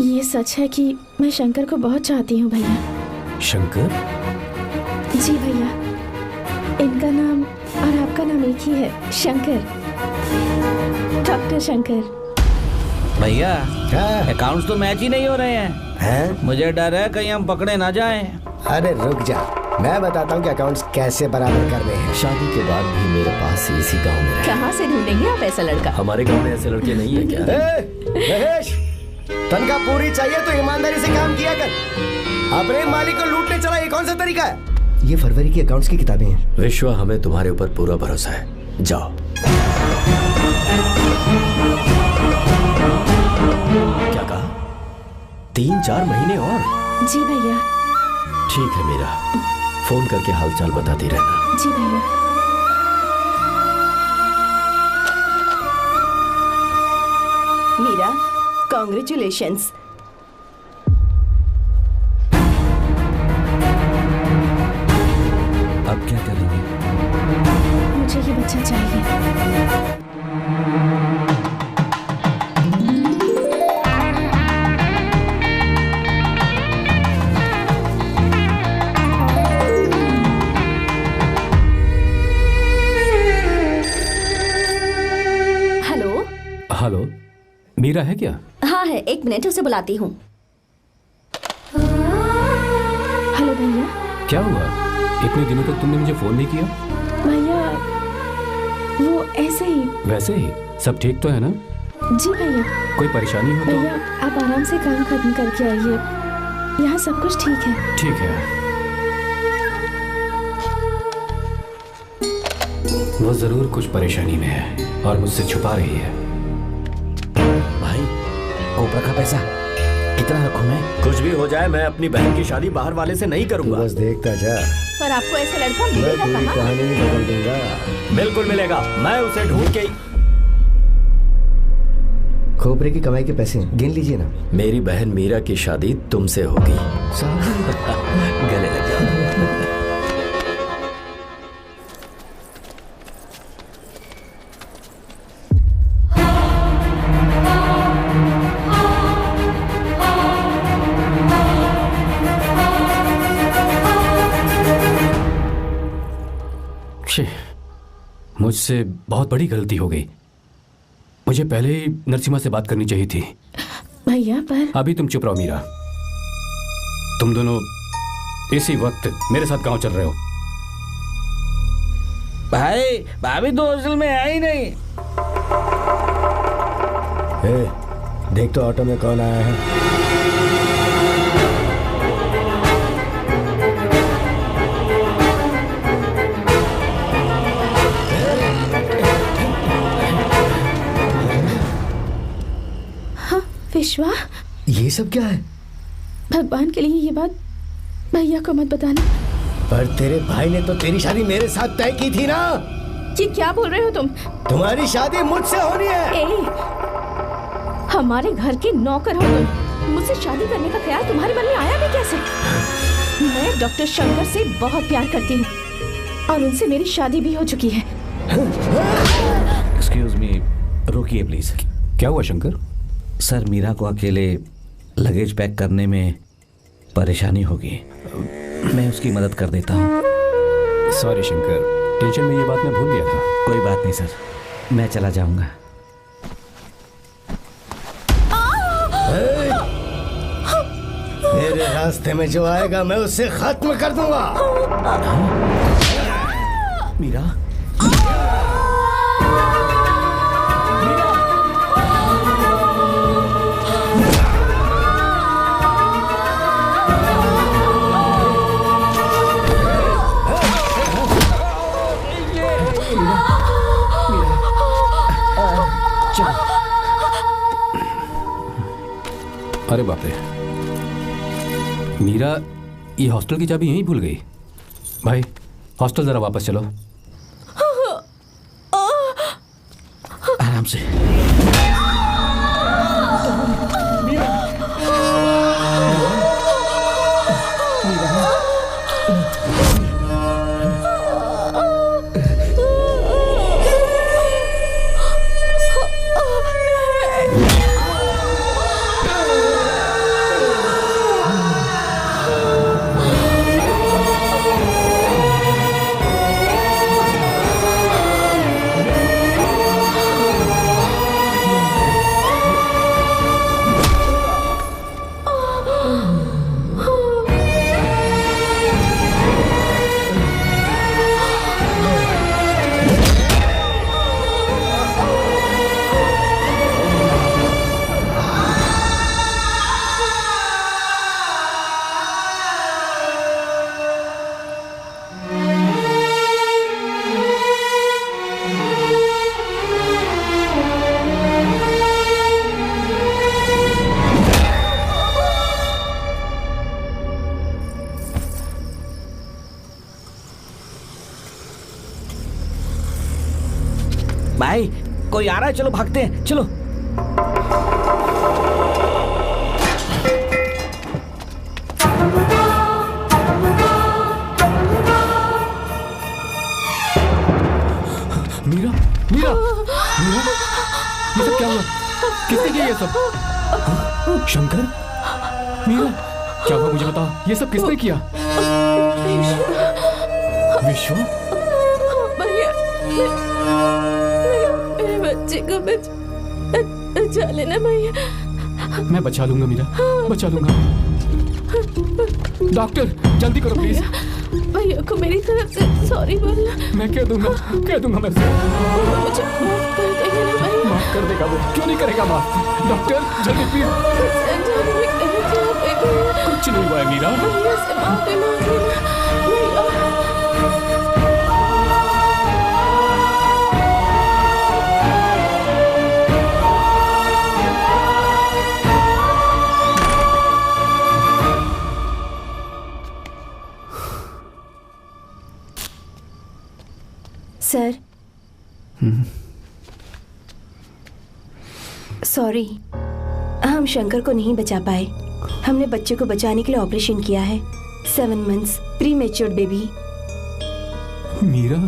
Speaker 3: ये सच है कि मैं शंकर को बहुत चाहती हूँ भैया।
Speaker 8: शंकर?
Speaker 3: जी भैया, इनका नाम और आपका नाम एक ही है, शंकर, डॉक्टर शंकर।
Speaker 12: भैया अकाउंट्स तो मैच ही नहीं हो रहे हैं। मुझे डर है कहीं हम पकड़े ना जाएं।
Speaker 10: अरे रुक जा, मैं बताता हूँ कि अकाउंट्स कैसे बराबर कर रहे हैं।
Speaker 1: शादी के बाद भी मेरे पास इसी गांव में
Speaker 3: कहाँ से ढूंढेंगे आप ऐसा लड़का?
Speaker 1: हमारे गांव में ऐसे लड़के नहीं है क्या?
Speaker 10: महेश, तनख्वाह पूरी चाहिए तो ईमानदारी से काम किया कर। अपने मालिक को लूटने चला, ये कौन सा तरीका है? ये फरवरी की अकाउंट्स की किताबें हैं।
Speaker 1: विश्वा, हमें तुम्हारे ऊपर पूरा भरोसा है। जाओ। क्या कहा? 3-4 महीने और?
Speaker 3: जी भैया।
Speaker 1: ठीक है मीरा, फोन करके हालचाल बताती रहना।
Speaker 3: जी भैया।
Speaker 11: मीरा, कॉन्ग्रेचुलेशंस।
Speaker 12: अब क्या करेंगे?
Speaker 3: मुझे ये बच्चा चाहिए।
Speaker 8: हेलो, मीरा है क्या?
Speaker 7: हाँ है, 1 मिनट उसे बुलाती हूँ।
Speaker 3: हेलो भैया।
Speaker 8: क्या हुआ? इतने दिनों तक तुमने मुझे फोन नहीं किया?
Speaker 3: भैया वो ऐसे ही।
Speaker 8: वैसे ही? सब ठीक तो है ना?
Speaker 3: जी भैया।
Speaker 8: कोई परेशानी हो तो?
Speaker 3: भैया आप आराम से काम खत्म करके आइए, यहाँ सब कुछ ठीक है।
Speaker 8: ठीक है। वो जरूर कुछ परेशानी में है और मुझसे छुपा रही है।
Speaker 12: भाई, कोपरा का पैसा कितना रखूं मैं?
Speaker 1: कुछ भी हो जाए, मैं अपनी बहन की शादी बाहर वाले से नहीं करूंगा।
Speaker 10: बस देखता जा।
Speaker 3: पर आपको ऐसा लड़का मिलेगा कहाँ?
Speaker 10: कहानी नहीं बदल दूंगा।
Speaker 1: बिल्कुल मिलेगा, मैं उसे ढूंढ के।
Speaker 10: खोपरे की कमाई के पैसे गिन लीजिए ना।
Speaker 1: मेरी बहन मीरा की शादी तुमसे होगी। गले लग जाओ।
Speaker 8: मुझसे बहुत बड़ी गलती हो गई। मुझे पहले ही नरसिम्हा से बात करनी चाहिए थी।
Speaker 3: भैया पर
Speaker 8: अभी तुम चुप रहो मीरा। तुम दोनों इसी वक्त मेरे साथ गांव चल रहे हो।
Speaker 12: भाई, भाभी तो हॉस्टल में है ही नहीं।
Speaker 10: देख तो ऑटो में कौन आया है।
Speaker 3: विश्वा,
Speaker 10: ये सब क्या है?
Speaker 3: भगवान के लिए ये बात भैया को मत बताना।
Speaker 10: पर तेरे भाई ने तो तेरी शादी मेरे साथ तय की थी ना।
Speaker 3: ये क्या बोल रहे हो तुम?
Speaker 10: तुम्हारी शादी मुझसे होनी है।
Speaker 3: हमारे घर के नौकर हो तुम, मुझसे शादी करने का ख्याल तुम्हारे मन में आया भी कैसे? मैं डॉक्टर शंकर से बहुत प्यार करती हूँ और उनसे मेरी शादी भी हो चुकी है।
Speaker 12: एक्सक्यूज मी, रुकिए प्लीज।
Speaker 8: क्या हुआ शंकर?
Speaker 12: सर, मीरा को अकेले लगेज पैक करने में परेशानी होगी, मैं उसकी मदद कर देता हूँ।
Speaker 8: सॉरी शंकर, टेंशन में ये बात मैं भूल गया था।
Speaker 12: कोई बात नहीं सर, मैं चला जाऊंगा।
Speaker 10: मेरे रास्ते में जो आएगा मैं उसे खत्म कर दूंगा।
Speaker 6: मीरा,
Speaker 8: अरे बाप रे, मीरा ये हॉस्टल की चाबी यहीं भूल गई। भाई हॉस्टल जरा वापस चलो।
Speaker 12: आराम से। भाई कोई आ रहा है, चलो भागते हैं, चलो।
Speaker 8: मीरा, मीरा, मीरा, ये सब क्या हुआ? किसने किया ये सब? शंकर, मीरा, क्या हुआ मुझे बता, ये सब किसने किया? विश्व,
Speaker 11: बच्चे को बचा लेना भैया।
Speaker 8: मैं बचा लूंगा मीरा, बचा लूंगा। डॉक्टर जल्दी करो प्लीज।
Speaker 11: भैया को मेरी तरफ से सॉरी बोलना।
Speaker 8: मैं कह दूंगा मैं उसे।
Speaker 11: मुझे माफ कर देगा ना भैया?
Speaker 8: माफ कर देगा वो, क्यों नहीं करेगा माफ? डॉक्टर जल्दी प्लीज। कुछ नहीं हुआ है मीरा।
Speaker 11: भैया से माफी मांग लेना भैया।
Speaker 4: सर, सॉरी, हम शंकर को नहीं बचा पाए। हमने बच्चे को बचाने के लिए ऑपरेशन किया है। 7 months pre matured baby.
Speaker 8: Meera,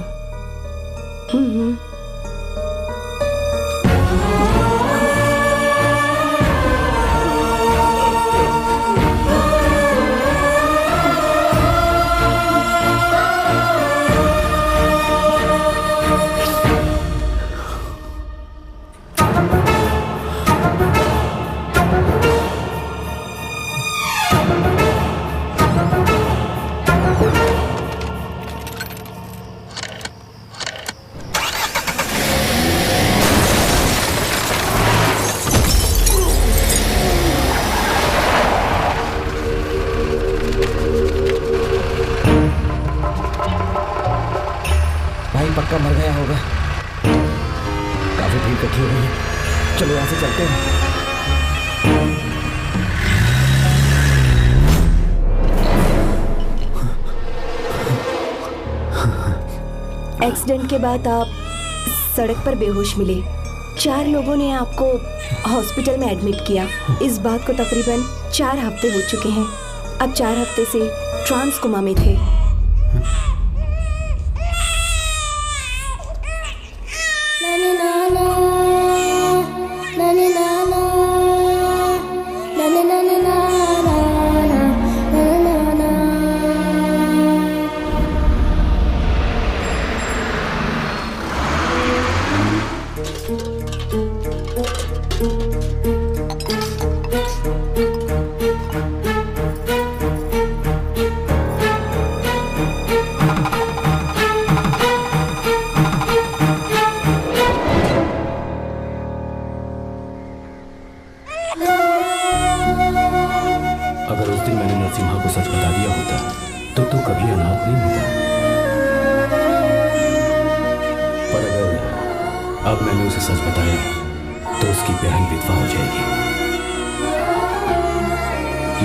Speaker 12: पक्का मर गया होगा। काफी भीड़ इकट्ठी हो गई है, चलो यहाँ से चलते हैं।
Speaker 4: एक्सीडेंट के बाद आप सड़क पर बेहोश मिले। 4 लोगों ने आपको हॉस्पिटल में एडमिट किया। इस बात को तकरीबन 4 हफ्ते हो चुके हैं। अब 4 हफ्ते से ट्रांस कोमा में थे।
Speaker 8: उस दिन मैंने नरसिम्हा को सच बता दिया होता तो तू कभी अनाथ नहीं होता। पर अगर अब मैंने उसे सच बताया तो उसकी बहन विधवा हो जाएगी।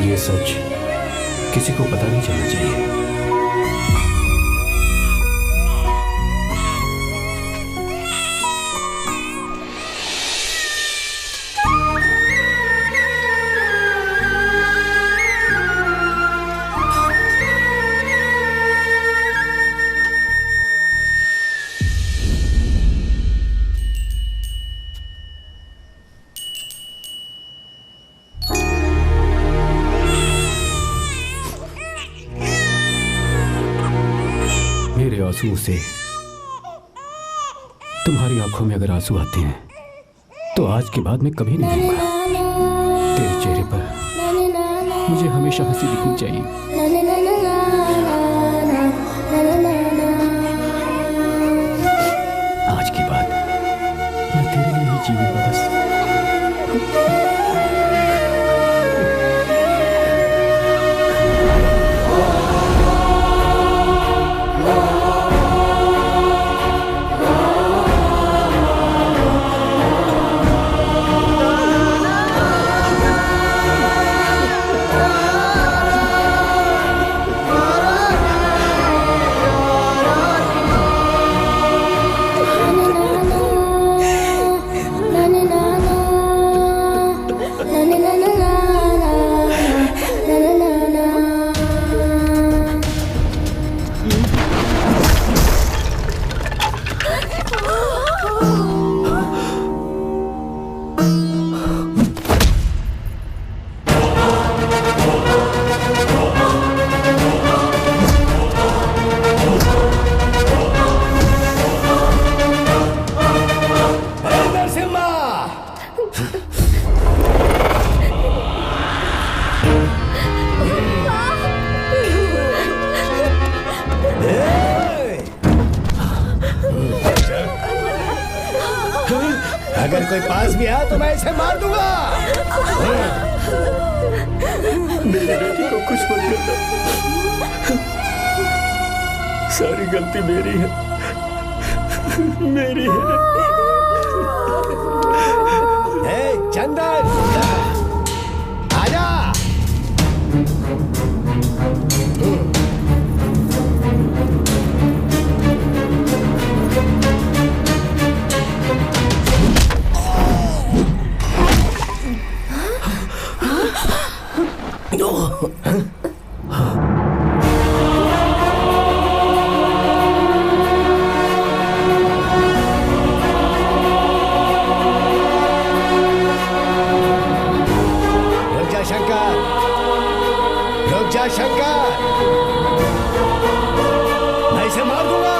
Speaker 8: ये सच किसी को पता नहीं चलना चाहिए। आंसू से तुम्हारी आंखों में अगर आंसू आते हैं तो आज के बाद मैं कभी नहीं दूंगा। तेरे चेहरे पर मुझे हमेशा हंसी दिखनी चाहिए। आज के बाद मैं तेरे लिए ही जीऊंगा बस।
Speaker 10: अगर कोई पास भी आया तो मैं इसे मार दूंगा।
Speaker 1: मेरी बेटी को कुछ मत करना, सारी गलती मेरी है, मेरी है।
Speaker 10: चंदन आजा। शंकर, मैं इसे मार दूंगा।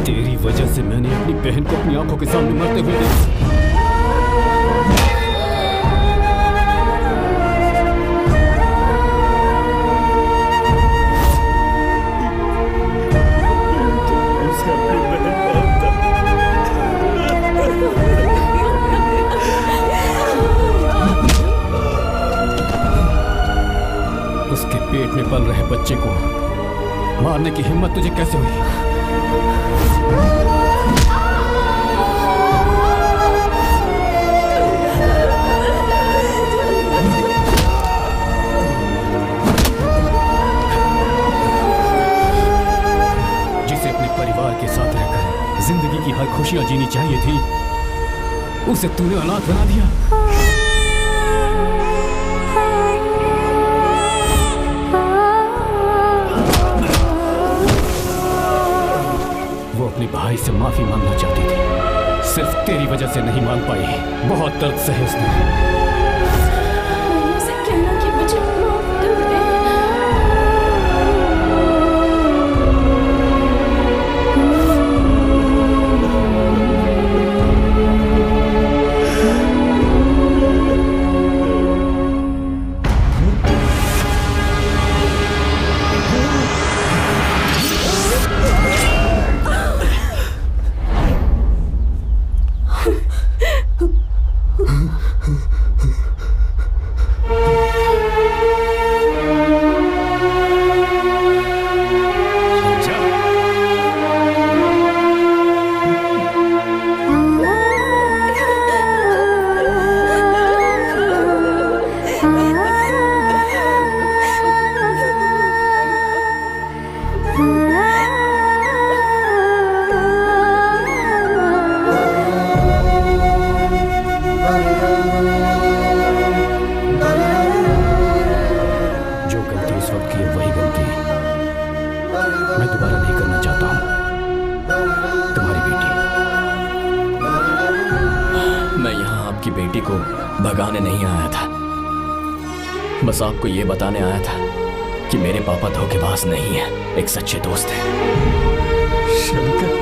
Speaker 8: तेरी वजह से मैंने अपनी बहन को अपनी आंखों के सामने मरते हुए देखा। उसके पेट में पल रहे बच्चे को मारने की हिम्मत तुझे कैसे हुई? जिसे अपने परिवार के साथ रहकर जिंदगी की हर खुशियां जीनी चाहिए थी, उसे तूने अनाथ बना दिया। अपने भाई से माफी मांगना चाहती थी, सिर्फ तेरी वजह से नहीं मांग पाई। बहुत दर्द सहे उसने।
Speaker 3: उसे कहना कि मुझे माफ कर दे।
Speaker 8: दोबारा नहीं करना चाहता हूं। तुम्हारी बेटी।
Speaker 5: मैं यहाँ आपकी बेटी को भगाने नहीं आया था, बस आपको ये बताने आया था कि मेरे पापा धोखेबाज नहीं है, एक सच्चे दोस्त हैं। शंकर,